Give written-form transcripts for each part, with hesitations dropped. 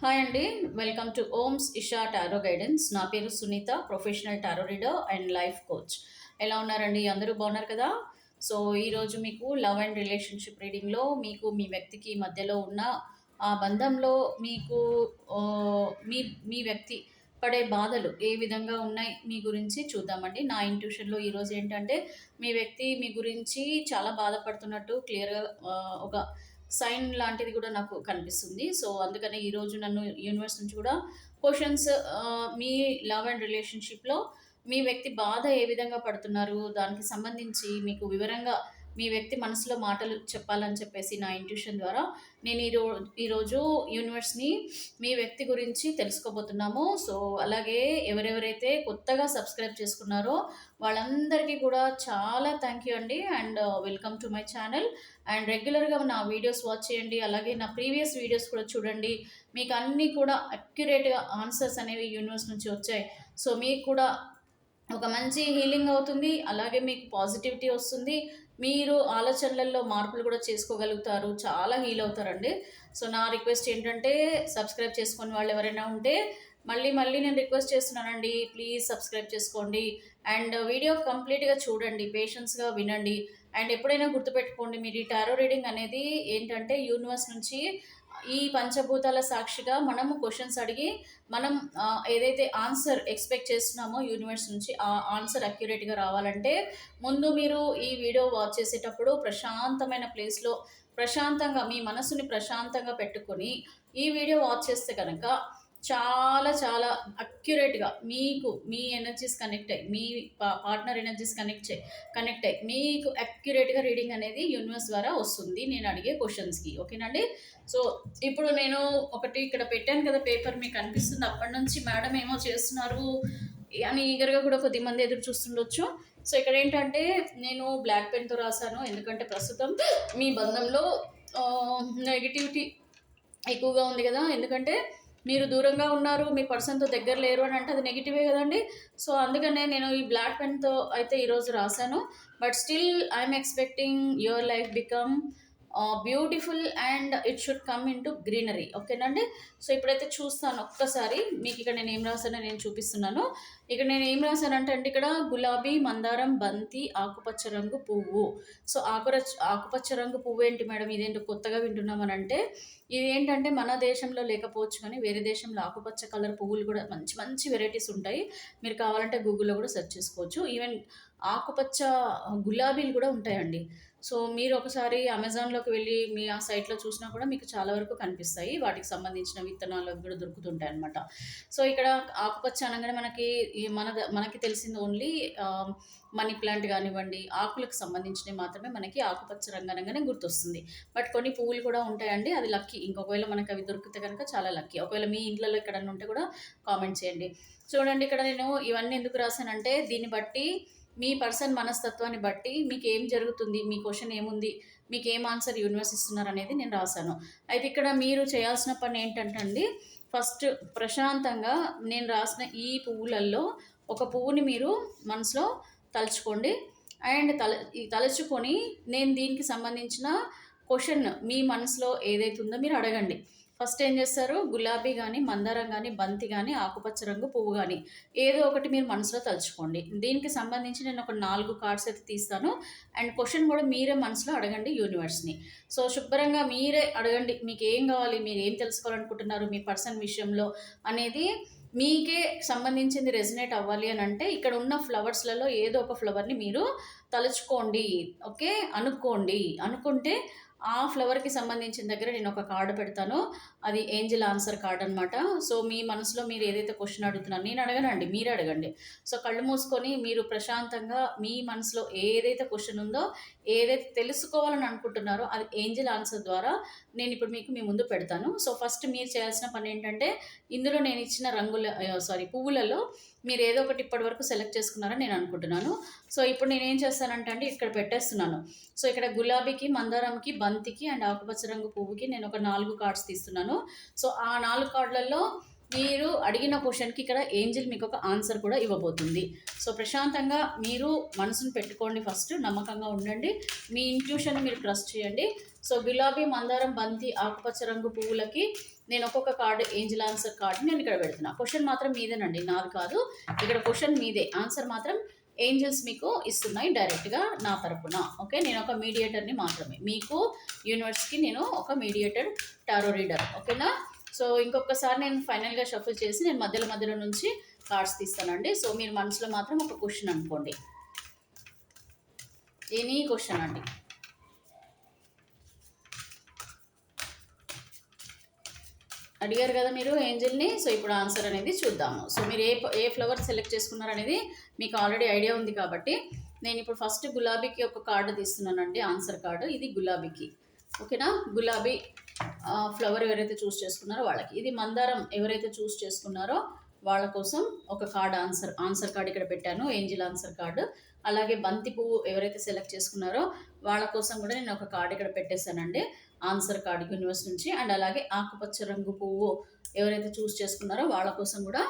Hi అండి. Welcome to Oms Isha tarot guidance. నా పేరు Sunitha, professional tarot reader and life coach. ఎలా ఉన్నారండి? అందరూ బాగున్నారు కదా? సో ఈరోజు మీకు లవ్ అండ్ రిలేషన్షిప్ రీడింగ్లో మీకు మీ వ్యక్తికి మధ్యలో ఉన్న ఆ బంధంలో మీకు మీ మీ వ్యక్తి పడే బాధలు ఏ విధంగా ఉన్నాయి మీ గురించి చూద్దామండి. నా ఇంట్యూషన్లో ఈరోజు ఏంటంటే మీ వ్యక్తి మీ గురించి చాలా బాధపడుతున్నట్టు క్లియర్గా ఒక సైన్ లాంటిది కూడా నాకు కనిపిస్తుంది. సో అందుకనే ఈరోజు నన్ను యూనివర్స్ నుంచి కూడా క్వశ్చన్స్, మీ లవ్ అండ్ రిలేషన్షిప్లో మీ వ్యక్తి బాధ ఏ విధంగా పడుతున్నారు దానికి సంబంధించి మీకు వివరంగా మీ వ్యక్తి మనసులో మాటలు చెప్పాలని చెప్పేసి నా ఇంట్యూషన్ ద్వారా నేను ఈరోజు యూనివర్స్ని మీ వ్యక్తి గురించి తెలుసుకోబోతున్నాము. సో అలాగే ఎవరెవరైతే కొత్తగా సబ్స్క్రైబ్ చేసుకున్నారో వాళ్ళందరికీ కూడా చాలా థ్యాంక్ యూ అండి. And welcome to my channel. And రెగ్యులర్గా నా వీడియోస్ వాచ్ చేయండి, అలాగే నా ప్రీవియస్ వీడియోస్ కూడా చూడండి. మీకు అన్నీ కూడా అక్యురేట్గా ఆన్సర్స్ అనేవి యూనివర్స్ నుంచి వచ్చాయి. సో మీకు కూడా ఒక మంచి హీలింగ్ అవుతుంది, అలాగే మీకు పాజిటివిటీ వస్తుంది. మీరు ఆలోచనలలో మార్పులు కూడా చేసుకోగలుగుతారు, చాలా హీల్ అవుతారండి. సో నా రిక్వెస్ట్ ఏంటంటే సబ్స్క్రైబ్ చేసుకుని వాళ్ళు ఎవరైనా ఉంటే మళ్ళీ మళ్ళీ నేను రిక్వెస్ట్ చేస్తున్నానండి, ప్లీజ్ సబ్స్క్రైబ్ చేసుకోండి. అండ్ వీడియో కంప్లీట్గా చూడండి, పేషెన్స్గా వినండి. అండ్ ఎప్పుడైనా గుర్తుపెట్టుకోండి, మీరు ఈ టారో రీడింగ్ అనేది ఏంటంటే యూనివర్స్ నుంచి ఈ పంచభూతాల సాక్షిగా మనము క్వశ్చన్స్ అడిగి మనం ఏదైతే ఆన్సర్ ఎక్స్పెక్ట్ చేస్తున్నామో యూనివర్స్ నుంచి ఆ ఆన్సర్ అక్యురేట్గా రావాలంటే ముందు మీరు ఈ వీడియో వాచ్ చేసేటప్పుడు ప్రశాంతమైన ప్లేస్లో ప్రశాంతంగా మీ మనసుని ప్రశాంతంగా పెట్టుకొని ఈ వీడియో వాచ్ చేస్తే కనుక చాలా చాలా అక్యురేట్గా మీకు మీ ఎనర్జీస్ కనెక్ట్ అయ్యి మీ పార్ట్నర్ ఎనర్జీస్ కనెక్ట్ అయ్యి మీకు అక్యురేట్గా రీడింగ్ అనేది యూనివర్స్ ద్వారా వస్తుంది నేను అడిగే క్వశ్చన్స్కి. ఓకేనండి. సో ఇప్పుడు నేను ఒకటి ఇక్కడ పెట్టాను కదా పేపర్, మీకు అనిపిస్తుంది అప్పటి నుంచి మేడం ఏమో చేస్తున్నారు అని ఈగర్గా కూడా కొద్దిమంది ఎదురు చూస్తుండొచ్చు. సో ఇక్కడ ఏంటంటే నేను బ్లాక్ పెన్తో రాశాను, ఎందుకంటే ప్రస్తుతం మీ బంధంలో నెగిటివిటీ ఎక్కువగా ఉంది కదా. ఎందుకంటే మీరు దూరంగా ఉన్నారు, మీ పర్సన్తో దగ్గర లేరు అని అంటే అది నెగిటివే కదండి. సో అందుకనే నేను ఈ బ్లాక్ పెన్తో అయితే ఈరోజు రాశాను. But still I'm expecting your life become beautiful and it should come in to greenery. ఓకేనండి. సో ఇప్పుడైతే చూస్తాను ఒక్కసారి మీకు. ఇక్కడ నేను ఏం రాశానో నేను చూపిస్తున్నాను. ఇక్కడ నేను ఏం రాశానంటే ఇక్కడ గులాబీ, మందారం, బంతి, ఆకుపచ్చ రంగు పువ్వు. సో ఆకుపచ్చ రంగు పువ్వు ఏంటి మేడం, ఇదేంటో కొత్తగా వింటున్నామని అంటే ఇది ఏంటంటే మన దేశంలో లేకపోవచ్చు కానీ వేరే దేశంలో ఆకుపచ్చ కలర్ పువ్వులు కూడా మంచి మంచి వెరైటీస్ ఉంటాయి. మీరు కావాలంటే గూగుల్లో కూడా సెర్చ్ చేసుకోవచ్చు. ఈవెన్ ఆకుపచ్చ గులాబీలు కూడా ఉంటాయండి. సో మీరు ఒకసారి అమెజాన్లోకి వెళ్ళి మీ ఆ సైట్లో చూసినా కూడా మీకు చాలా వరకు కనిపిస్తాయి, వాటికి సంబంధించిన విత్తనాలు కూడా దొరుకుతుంటాయి అనమాట. సో ఇక్కడ ఆకుపచ్చ అనగానే మనకి తెలిసింది ఓన్లీ మనీ ప్లాంట్ కానివ్వండి, ఆకులకు సంబంధించినవి మాత్రమే మనకి ఆకుపచ్చ రంగు అనగానే గుర్తొస్తుంది. బట్ కొన్ని పువ్వులు కూడా ఉంటాయండి, అది లక్కీ. ఇంకొకవేళ మనకి అవి దొరికితే కనుక చాలా లక్కీ. ఒకవేళ మీ ఇంట్లో ఎక్కడన్నా ఉంటే కూడా కామెంట్ చేయండి. చూడండి ఇక్కడ నేను ఇవన్నీ ఎందుకు రాశానంటే దీన్ని బట్టి మీ పర్సన్ మనస్తత్వాన్ని బట్టి మీకు ఏం జరుగుతుంది, మీ క్వశ్చన్ ఏముంది, మీకు ఏం ఆన్సర్ యూనివర్స్ ఇస్తున్నారు అనేది నేను రాశాను. అయితే ఇక్కడ మీరు చేయాల్సిన పని ఏంటంటే అండి, ఫస్ట్ ప్రశాంతంగా నేను రాసిన ఈ పువ్వులలో ఒక పువ్వుని మీరు మనసులో తలుచుకోండి. అండ్ తలుచుకొని నేను దీనికి సంబంధించిన క్వశ్చన్ మీ మనసులో ఏదైతే ఉందో మీరు అడగండి. ఫస్ట్ ఏం చేస్తారు, గులాబీ కానీ, మందారం కానీ, బంతి కానీ, ఆకుపచ్చ రంగు పువ్వు కానీ ఏదో ఒకటి మీరు మనసులో తలుచుకోండి. దీనికి సంబంధించి నేను ఒక 4 కార్డ్స్ అయితే తీస్తాను. అండ్ క్వశ్చన్ కూడా మీరే మనసులో అడగండి యూనివర్స్ని. సో శుభ్రంగా మీరే అడగండి, మీకు ఏం కావాలి, మీరు ఏం తెలుసుకోవాలనుకుంటున్నారు మీ పర్సన్ విషయంలో అనేది మీకే సంబంధించింది రెజినేట్ అవ్వాలి అని అంటే ఇక్కడ ఉన్న ఫ్లవర్స్లలో ఏదో ఒక ఫ్లవర్ని మీరు తలుచుకోండి. ఓకే, అనుకుంటే ఆ ఫ్లవర్కి సంబంధించిన దగ్గర నేను ఒక కార్డు పెడతాను, అది ఏంజల్ ఆన్సర్ కార్డ్ అనమాట. సో మీ మనసులో మీరు ఏదైతే క్వశ్చన్ అడుగుతున్నారో నేను అడగనండి, మీరే అడగండి. సో కళ్ళు మూసుకొని మీరు ప్రశాంతంగా మీ మనసులో ఏదైతే క్వశ్చన్ ఉందో, ఏదైతే తెలుసుకోవాలని అనుకుంటున్నారో అది ఏంజల్ ఆన్సర్ ద్వారా నేను ఇప్పుడు మీ ముందు పెడతాను. సో ఫస్ట్ మీరు చేయాల్సిన పని ఏంటంటే ఇందులో నేను ఇచ్చిన పువ్వులలో మీరు ఏదో ఒకటి ఇప్పటి వరకు సెలెక్ట్ చేసుకున్నారని నేను అనుకుంటున్నాను. సో ఇప్పుడు నేనేం చేస్తానంటే అండి ఇక్కడ పెట్టేస్తున్నాను. సో ఇక్కడ గులాబీకి, మందారంకి, బంతికి అండ్ ఆకుపచ్చ రంగు పువ్వుకి నేను ఒక 4 కార్డ్స్ తీస్తున్నాను. సో ఆ 4 కార్డులలో మీరు అడిగిన క్వశ్చన్కి ఇక్కడ ఏంజిల్ మీకు ఒక ఆన్సర్ కూడా ఇవ్వబోతుంది. సో ప్రశాంతంగా మీరు మనసును పెట్టుకోండి, ఫస్ట్ నమ్మకంగా ఉండండి, మీ ఇంట్యూషన్ మీరు ట్రస్ట్ చేయండి. సో గులాబీ, మందారం, బంతి, ఆకుపచ్చ రంగు పువ్వులకి నేను ఒక్కొక్క కార్డు ఏంజిల్ ఆన్సర్ కార్డు నేను ఇక్కడ పెడుతున్నా. క్వశ్చన్ మాత్రం మీదేనండి, నాది కాదు. ఇక్కడ క్వశ్చన్ మీదే, ఆన్సర్ మాత్రం ఏంజల్స్ మీకు ఇస్తున్నాయి డైరెక్ట్గా నా తరపున. ఓకే, నేను ఒక మీడియేటర్ని మాత్రమే, మీకు యూనివర్స్కి నేను ఒక మీడియేటర్ టారో రీడర్. ఓకేనా. సో ఇంకొకసారి నేను ఫైనల్గా షఫుల్ చేసి నేను మధ్యలో నుంచి కార్డ్స్ తీస్తానండి. సో మీరు మనసులో మాత్రం ఒక క్వశ్చన్ అనుకోండి, ఎనీ క్వశ్చన్ అండి. అడిగారు కదా మీరు ఏంజిల్ని. సో ఇప్పుడు ఆన్సర్ అనేది చూద్దాము. సో మీరు ఏ ఫ్లవర్ సెలెక్ట్ చేసుకున్నారు అనేది మీకు ఆల్రెడీ ఐడియా ఉంది కాబట్టి నేను ఇప్పుడు ఫస్ట్ గులాబీకి ఒక కార్డు తీస్తున్నానండి, ఆన్సర్ కార్డు. ఇది గులాబీకి. ఓకేనా. గులాబీ ఫ్లవర్ ఎవరైతే చూస్ చేసుకున్నారో వాళ్ళకి, ఇది మందారం ఎవరైతే చూస్ చేసుకున్నారో వాళ్ళ కోసం ఒక కార్డ్ ఆన్సర్ కార్డ్ ఇక్కడ పెట్టాను, ఏంజిల్ ఆన్సర్ కార్డు. అలాగే బంతి పువ్వు ఎవరైతే సెలెక్ట్ చేసుకున్నారో వాళ్ళ కోసం కూడా నేను ఒక కార్డు ఇక్కడ పెట్టేశానండి, ఆన్సర్ కార్డు యూనివర్స్ నుంచి. అండ్ అలాగే ఆకుపచ్చ రంగు పువ్వు ఎవరైతే చూస్ చేసుకున్నారో వాళ్ళ కోసం కూడా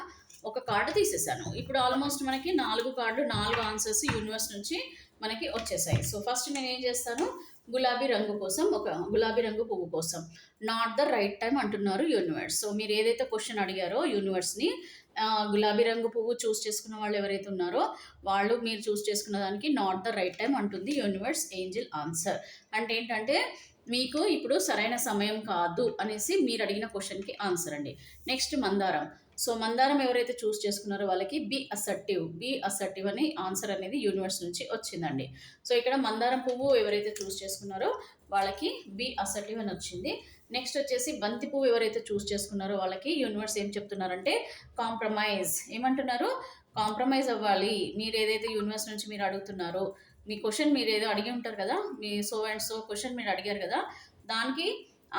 ఒక కార్డు తీసేసాను. ఇప్పుడు ఆల్మోస్ట్ మనకి 4 కార్డు, 4 ఆన్సర్స్ యూనివర్స్ నుంచి మనకి వచ్చేసాయి. సో ఫస్ట్ నేను ఏం చేస్తాను, గులాబీ రంగు కోసం, ఒక గులాబీ రంగు పువ్వు కోసం నాట్ ద రైట్ టైం అంటున్నారు యూనివర్స్. సో మీరు ఏదైతే క్వశ్చన్ అడిగారో యూనివర్స్ని, గులాబీ రంగు పువ్వు చూస్ చేసుకున్న వాళ్ళు ఎవరైతే ఉన్నారో వాళ్ళు మీరు చూస్ చేసుకున్న దానికి నాట్ ద రైట్ టైం అంటుంది యూనివర్స్ ఏంజిల్ ఆన్సర్. అంటే ఏంటంటే మీకు ఇప్పుడు సరైన సమయం కాదు అనేసి మీరు అడిగిన క్వశ్చన్కి ఆన్సర్ అండి. నెక్స్ట్ మందారం. సో మందారం ఎవరైతే చూస్ చేసుకున్నారో వాళ్ళకి బీ అసర్టివ్ అని ఆన్సర్ అనేది యూనివర్స్ నుంచి వచ్చిందండి. సో ఇక్కడ మందారం పువ్వు ఎవరైతే చూస్ చేసుకున్నారో వాళ్ళకి బీ అసర్టివ్ అని వచ్చింది. నెక్స్ట్ వచ్చేసి బంతి పువ్వు ఎవరైతే చూస్ చేసుకున్నారో వాళ్ళకి యూనివర్స్ ఏం చెప్తున్నారంటే కాంప్రమైజ్. ఏమంటున్నారు, కాంప్రమైజ్ అవ్వాలి. మీరు ఏదైతే యూనివర్స్ నుంచి మీరు అడుగుతున్నారో, మీ క్వశ్చన్ మీరు ఏదో అడిగి ఉంటారు కదా, మీ సో అండ్ సో క్వశ్చన్ మీరు అడిగారు కదా, దానికి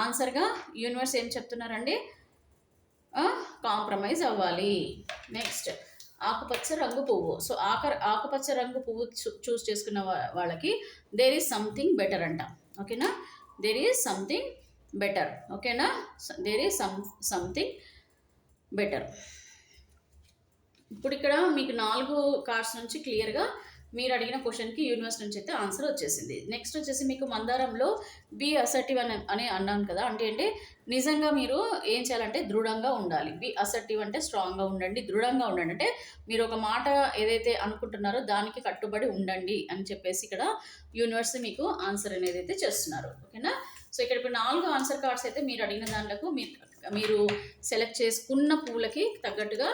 ఆన్సర్గా యూనివర్స్ ఏం చెప్తున్నారండి, కాంప్రమైజ్ అవ్వాలి. నెక్స్ట్ ఆకుపచ్చ రంగు పువ్వు. సో ఆకుపచ్చ రంగు పువ్వు చూస్ చేసుకున్న వాళ్ళకి దేర్ ఈజ్ సంథింగ్ బెటర్ అంట. ఓకేనా, దేర్ ఈజ్ సంథింగ్ బెటర్. ఓకేనా, దేర్ ఈజ్ సంథింగ్ బెటర్. ఇప్పుడు ఇక్కడ మీకు 4 కార్డ్స్ నుంచి క్లియర్గా మీరు అడిగిన క్వశ్చన్కి యూనివర్స్ నుంచి అయితే ఆన్సర్ వచ్చేసింది. నెక్స్ట్ వచ్చేసి మీకు మందారంలో బీ అసర్టివ్ అని అన్నాను కదా, అంటే నిజంగా మీరు ఏం చేయాలంటే దృఢంగా ఉండాలి. బీ అసర్టివ్ అంటే స్ట్రాంగ్గా ఉండండి, దృఢంగా ఉండండి. అంటే మీరు ఒక మాట ఏదైతే అనుకుంటున్నారో దానికి కట్టుబడి ఉండండి అని చెప్పేసి ఇక్కడ యూనివర్స్ మీకు ఆన్సర్ అనేది అయితే చేస్తున్నారు. ఓకేనా. సో ఇక్కడ ఇప్పుడు 4 ఆన్సర్ కార్డ్స్ అయితే మీరు అడిగిన దాంట్లో మీరు సెలెక్ట్ చేసుకున్న పూలకి తగ్గట్టుగా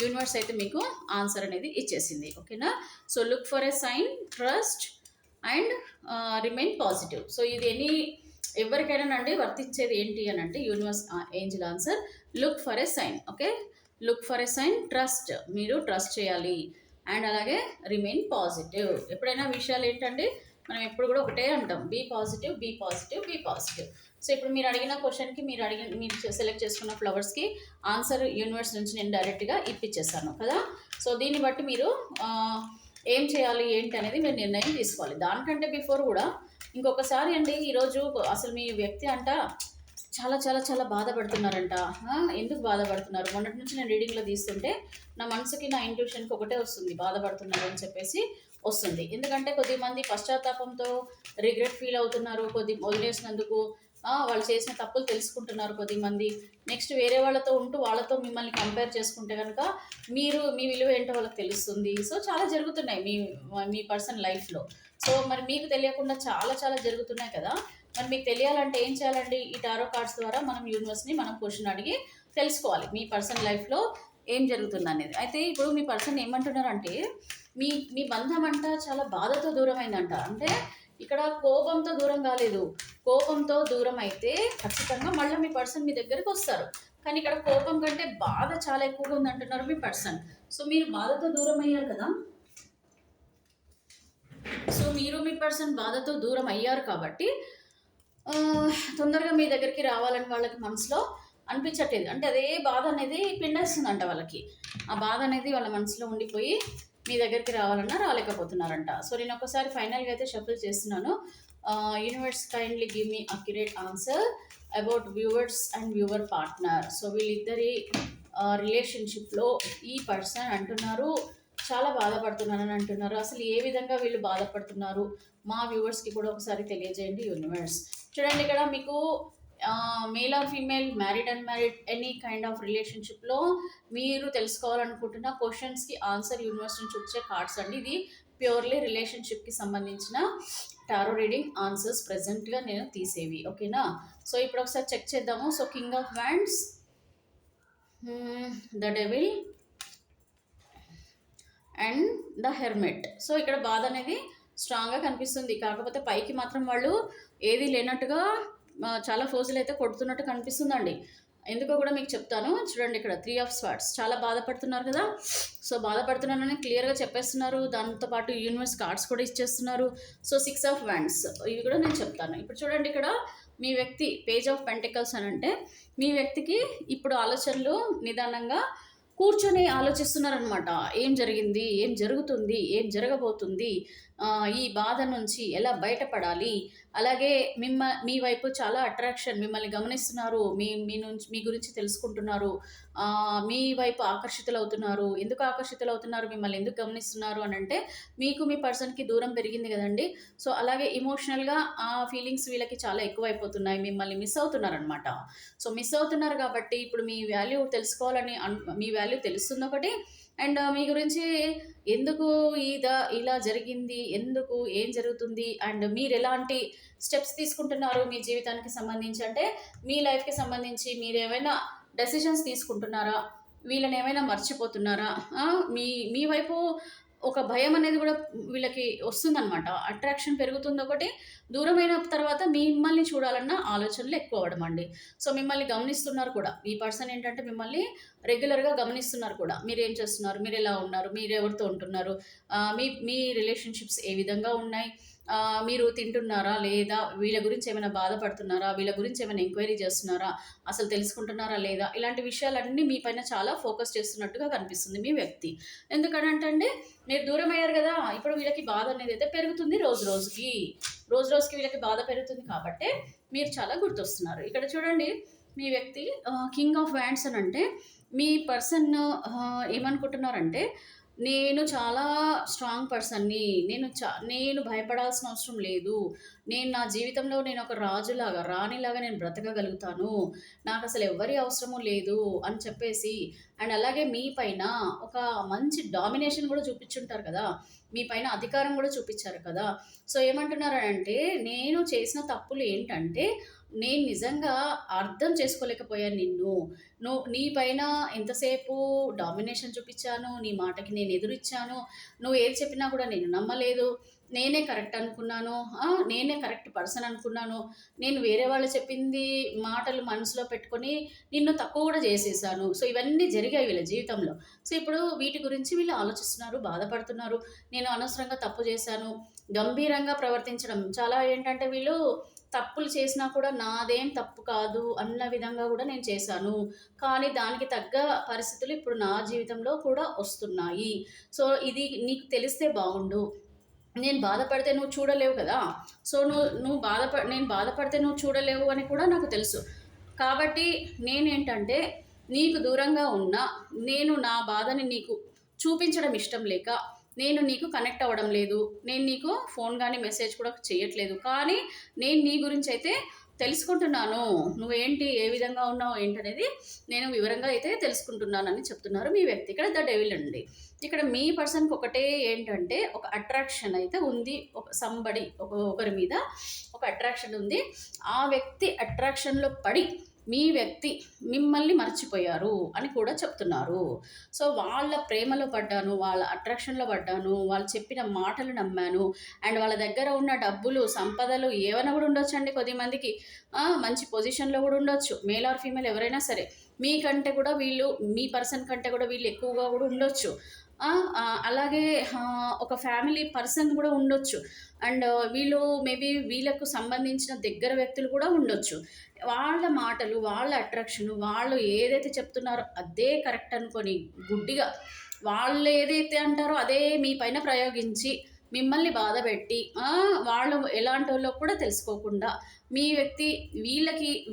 యూనివర్స్ అయితే మీకు ఆన్సర్ అనేది ఇచ్చేసింది. ఓకేనా. So look for a sign, trust and remain positive. So ఇది ఎవరికైనా అండి వర్తించేది ఏంటి అని అంటే universe angel answer look for a sign. Okay, look for a sign, trust, మీరు ట్రస్ట్ చేయాలి. అండ్ అలాగే రిమైన్ పాజిటివ్. ఎప్పుడైనా విషయాలు ఏంటంటే మనం ఎప్పుడు కూడా ఒకటే అంటాం, be positive, be positive, be positive. So ఇప్పుడు మీరు అడిగిన క్వశ్చన్కి మీరు సెలెక్ట్ చేసుకున్న ఫ్లవర్స్కి ఆన్సర్ యూనివర్స్ నుంచి నేను డైరెక్ట్గా ఇప్పించేస్తాను కదా. సో దీన్ని బట్టి మీరు ఏం చేయాలి ఏంటి అనేది మీరు నిర్ణయం తీసుకోవాలి. దానికంటే బిఫోర్ కూడా ఇంకొకసారి అండి, ఈరోజు అసలు మీ వ్యక్తి అంట చాలా చాలా చాలా బాధపడుతున్నారంట. ఎందుకు బాధపడుతున్నారు, మొన్నటి నుంచి నేను రీడింగ్లో తీస్తుంటే నా మనసుకి, నా ఇంట్యూషన్కి ఒకటే వస్తుంది, బాధపడుతున్నారు అని చెప్పేసి వస్తుంది. ఎందుకంటే కొద్దిమంది పశ్చాత్తాపంతో రిగ్రెట్ ఫీల్ అవుతున్నారు, వదిలేసినందుకు వాళ్ళు చేసిన తప్పులు తెలుసుకుంటున్నారు కొద్దిమంది. నెక్స్ట్ వేరే వాళ్ళతో ఉంటూ వాళ్ళతో మిమ్మల్ని కంపేర్ చేసుకుంటే కనుక మీ విలువ ఏంటో వాళ్ళకి తెలుస్తుంది. సో చాలా జరుగుతున్నాయి మీ పర్సన్ లైఫ్లో. సో మరి మీకు తెలియకుండా చాలా చాలా జరుగుతున్నాయి కదా. మరి మీకు తెలియాలంటే ఏం చేయాలండి, ఈ టారో కార్డ్స్ ద్వారా మనం యూనివర్స్ని మనం క్వశ్చన్ అడిగి తెలుసుకోవాలి మీ పర్సన్ లైఫ్లో ఏం జరుగుతుంది అనేది. అయితే ఇప్పుడు మీ పర్సన్ ఏమంటున్నారంటే మీ బంధం అంట చాలా బాధతో దూరం అయిందంట. అంటే ఇక్కడ కోపంతో దూరం కాలేదు, కోపంతో దూరం అయితే ఖచ్చితంగా మళ్ళీ మీ పర్సన్ మీ దగ్గరికి వస్తారు. కానీ ఇక్కడ కోపం కంటే బాధ చాలా ఎక్కువగా ఉందంటున్నారు మీ పర్సన్. సో మీరు బాధతో దూరం అయ్యారు కదా, సో మీరు మీ పర్సన్ బాధతో దూరం అయ్యారు కాబట్టి తొందరగా మీ దగ్గరికి రావాలని వాళ్ళకి మనసులో అనిపించట్లేదు. అంటే అదే బాధ అనేది పిండేస్తుందంట వాళ్ళకి. ఆ బాధ అనేది వాళ్ళ మనసులో ఉండిపోయి మీ దగ్గరికి రావాలన్నా రాలేకపోతున్నారంట. సో నేను ఒకసారి ఫైనల్గా అయితే షఫుల్ చేస్తున్నాను. Universe kindly give me accurate answer about viewers and viewer partner. So వీళ్ళిద్దరి రిలేషన్షిప్లో ఈ పర్సన్ అంటున్నారు చాలా బాధపడుతున్నానని అంటున్నారు. అసలు ఏ విధంగా వీళ్ళు బాధపడుతున్నారు మా వ్యూవర్స్కి కూడా ఒకసారి తెలియజేయండి యూనివర్స్. చూడండి ఇక్కడ మీకు male or female, married and married, any kind of రిలేషన్షిప్లో మీరు తెలుసుకోవాలనుకుంటున్న క్వశ్చన్స్కి ఆన్సర్ యూనివర్స్ నుంచి వచ్చే కార్డ్స్ అండి. ఇది ప్యూర్లీ రిలేషన్షిప్కి సంబంధించిన టారో రీడింగ్ ఆన్సర్స్ ప్రజెంట్గా నేను తీసేవి. ఓకేనా? సో ఇప్పుడు ఒకసారి చెక్ చేద్దాము. So king of wands, the devil and the hermit. So ఇక్కడ బాధ అనేది స్ట్రాంగ్గా కనిపిస్తుంది, కాకపోతే పైకి మాత్రం వాళ్ళు ఏది లేనట్టుగా చాలా ఫోర్సులు అయితే కొడుతున్నట్టు కనిపిస్తుందండి. ఎందుకో కూడా మీకు చెప్తాను. చూడండి ఇక్కడ 3 ఆఫ్ స్వార్డ్స్, చాలా బాధపడుతున్నారు కదా. సో బాధపడుతున్నానని క్లియర్గా చెప్పేస్తున్నారు. దాంతోపాటు యూనివర్స్ కార్డ్స్ కూడా ఇచ్చేస్తున్నారు. సో 6 ఆఫ్ వ్యాండ్స్, ఇవి కూడా నేను చెప్తాను. ఇప్పుడు చూడండి ఇక్కడ మీ వ్యక్తి పేజ్ ఆఫ్ పెంటికల్స్ అని అంటే మీ వ్యక్తికి ఇప్పుడు ఆలోచనలు నిదానంగా కూర్చొని ఆలోచిస్తున్నారనమాట. ఏం జరిగింది, ఏం జరుగుతుంది, ఏం జరగబోతుంది, ఈ బాధ నుంచి ఎలా బయటపడాలి. అలాగే మీ వైపు చాలా అట్రాక్షన్, మిమ్మల్ని గమనిస్తున్నారు, మీ గురించి తెలుసుకుంటున్నారు, మీ వైపు ఆకర్షితులవుతున్నారు. ఎందుకు ఆకర్షితులవుతున్నారు, మిమ్మల్ని ఎందుకు గమనిస్తున్నారు అని అంటే మీకు మీ పర్సన్కి దూరం పెరిగింది కదండి. సో అలాగే ఇమోషనల్గా ఆ ఫీలింగ్స్ వీళ్ళకి చాలా ఎక్కువైపోతున్నాయి, మిమ్మల్ని మిస్ అవుతున్నారనమాట. సో మిస్ అవుతున్నారు కాబట్టి ఇప్పుడు మీ వాల్యూ తెలుసుకోవాలని మీ వాల్యూ తెలుస్తుంది ఒకటి, అండ్ మీ గురించి ఎందుకు ఇలా జరిగింది, ఎందుకు ఏం జరుగుతుంది, అండ్ మీరు ఎలాంటి స్టెప్స్ తీసుకుంటున్నారు మీ జీవితానికి సంబంధించి, అంటే మీ లైఫ్కి సంబంధించి మీరు ఏమైనా డెసిషన్స్ తీసుకుంటున్నారా, వీళ్ళని ఏమైనా మర్చిపోతున్నారా, మీ వైపు ఒక భయం అనేది కూడా వీళ్ళకి వస్తుందన్నమాట. అట్రాక్షన్ పెరుగుతుంది ఒకటి, దూరమైన తర్వాత మిమ్మల్ని చూడాలన్న ఆలోచనలు ఎక్కువ అవ్వడం అండి. సో మిమ్మల్ని గమనిస్తున్నారు కూడా. ఈ పర్సన్ ఏంటంటే మిమ్మల్ని రెగ్యులర్గా గమనిస్తున్నారు కూడా. మీరు ఏం చేస్తున్నారు, మీరు ఎలా ఉన్నారు, మీరు ఎవరితో ఉంటున్నారు, మీ రిలేషన్షిప్స్ ఏ విధంగా ఉన్నాయి, మీరు తింటున్నారా లేదా, వీళ్ళ గురించి ఏమైనా బాధపడుతున్నారా, వీళ్ళ గురించి ఏమైనా ఎంక్వైరీ చేస్తున్నారా, అసలు తెలుసుకుంటున్నారా లేదా, ఇలాంటి విషయాలన్నీ మీ పైన చాలా ఫోకస్ చేస్తున్నట్టుగా కనిపిస్తుంది మీ వ్యక్తి. ఎందుకంటే మీరు దూరం అయ్యారు కదా, ఇప్పుడు వీళ్ళకి బాధ అనేది అయితే పెరుగుతుంది రోజు రోజుకి వీళ్ళకి బాధ పెరుగుతుంది కాబట్టి మీరు చాలా గుర్తొస్తున్నారు. ఇక్కడ చూడండి మీ వ్యక్తి కింగ్ ఆఫ్ వ్యాండ్స్ అని అంటే మీ పర్సన్ ఏమనుకుంటున్నారంటే నేను చాలా స్ట్రాంగ్ పర్సన్ని, నేను భయపడాల్సిన అవసరం లేదు, నా జీవితంలో నేను ఒక రాజులాగా రాణిలాగా నేను బ్రతకగలుగుతాను, నాకు అసలు ఎవ్వరి అవసరము లేదు అని చెప్పేసి, అండ్ అలాగే మీ పైన ఒక మంచి డామినేషన్ కూడా చూపించుంటారు కదా, మీ పైన అధికారం కూడా చూపించారు కదా. సో ఏమంటున్నారంటే నేను చేసిన తప్పులు ఏంటంటే నేను నిజంగా అర్థం చేసుకోలేకపోయాను నీ పైన ఎంతసేపు డామినేషన్ చూపించాను, నీ మాటకి నేను ఎదురిచ్చాను, నువ్వు ఏది చెప్పినా కూడా నేను నమ్మలేదు, నేనే కరెక్ట్ అనుకున్నాను, నేనే కరెక్ట్ పర్సన్ అనుకున్నాను, నేను వేరే వాళ్ళు చెప్పింది మాటలు మనసులో పెట్టుకొని నిన్ను తక్కువ కూడా చేసేసాను. సో ఇవన్నీ జరిగాయి వీళ్ళ జీవితంలో. సో ఇప్పుడు వీటి గురించి వీళ్ళు ఆలోచిస్తున్నారు, బాధపడుతున్నారు. నేను అనవసరంగా తప్పు చేశాను, గంభీరంగా ప్రవర్తించడం, చాలా ఏంటంటే వీళ్ళు తప్పులు చేసినా కూడా నాదేం తప్పు కాదు అన్న విధంగా కూడా నేను చేశాను, కానీ దానికి తగ్గ పరిస్థితులు ఇప్పుడు నా జీవితంలో కూడా వస్తున్నాయి. సో ఇది నీకు తెలిస్తే బాగుండు, నేను బాధపడితే నువ్వు చూడలేవు కదా. సో నేను బాధపడితే నువ్వు చూడలేవు అని కూడా నాకు తెలుసు. కాబట్టి నేనేంటంటే నీకు దూరంగా ఉన్నా, నేను నా బాధని నీకు చూపించడం ఇష్టం లేక నేను నీకు కనెక్ట్ అవ్వడం లేదు, నేను నీకు ఫోన్ కానీ మెసేజ్ కూడా చేయట్లేదు, కానీ నేను నీ గురించి అయితే తెలుసుకుంటున్నాను, నువ్వేంటి ఏ విధంగా ఉన్నావు ఏంటనేది నేను వివరంగా అయితే తెలుసుకుంటున్నానని చెప్తున్నారు మీ వ్యక్తి. ఇక్కడ ద డెవిల్ అండి. ఇక్కడ మీ పర్సన్కి ఒకటే ఏంటంటే ఒక అట్రాక్షన్ అయితే ఉంది, ఒకరి మీద ఒక అట్రాక్షన్ ఉంది. ఆ వ్యక్తి అట్రాక్షన్లో పడి మీ వ్యక్తి మిమ్మల్ని మర్చిపోయారు అని కూడా చెప్తున్నారు. సో వాళ్ళ ప్రేమలో పడ్డాను, వాళ్ళ అట్రాక్షన్లో పడ్డాను, వాళ్ళు చెప్పిన మాటలు నమ్మాను, అండ్ వాళ్ళ దగ్గర ఉన్న డబ్బులు సంపదలు ఏమైనా కూడా ఉండొచ్చు అండి. కొద్దిమందికి మంచి పొజిషన్లో కూడా ఉండొచ్చు, మేల్ ఆర్ ఫీమేల్ ఎవరైనా సరే. మీకంటే కూడా వీళ్ళు, మీ పర్సన్ కంటే కూడా వీళ్ళు ఎక్కువగా కూడా ఉండొచ్చు. అలాగే ఒక ఫ్యామిలీ పర్సన్ కూడా ఉండొచ్చు, అండ్ వీళ్ళు మేబీ వీళ్ళకు సంబంధించిన దగ్గర వ్యక్తులు కూడా ఉండొచ్చు. వాళ్ళ మాటలు, వాళ్ళ అట్రాక్షన్, వాళ్ళు ఏదైతే చెప్తున్నారో అదే కరెక్ట్ అనుకొని గుడ్డిగా వాళ్ళు ఏదైతే అంటారో అదే మీ పైన ప్రయోగించి మిమ్మల్ని బాధపెట్టి వాళ్ళు ఎలాంటోళ్ళో కూడా తెలుసుకోకుండా, మీ వ్యక్తి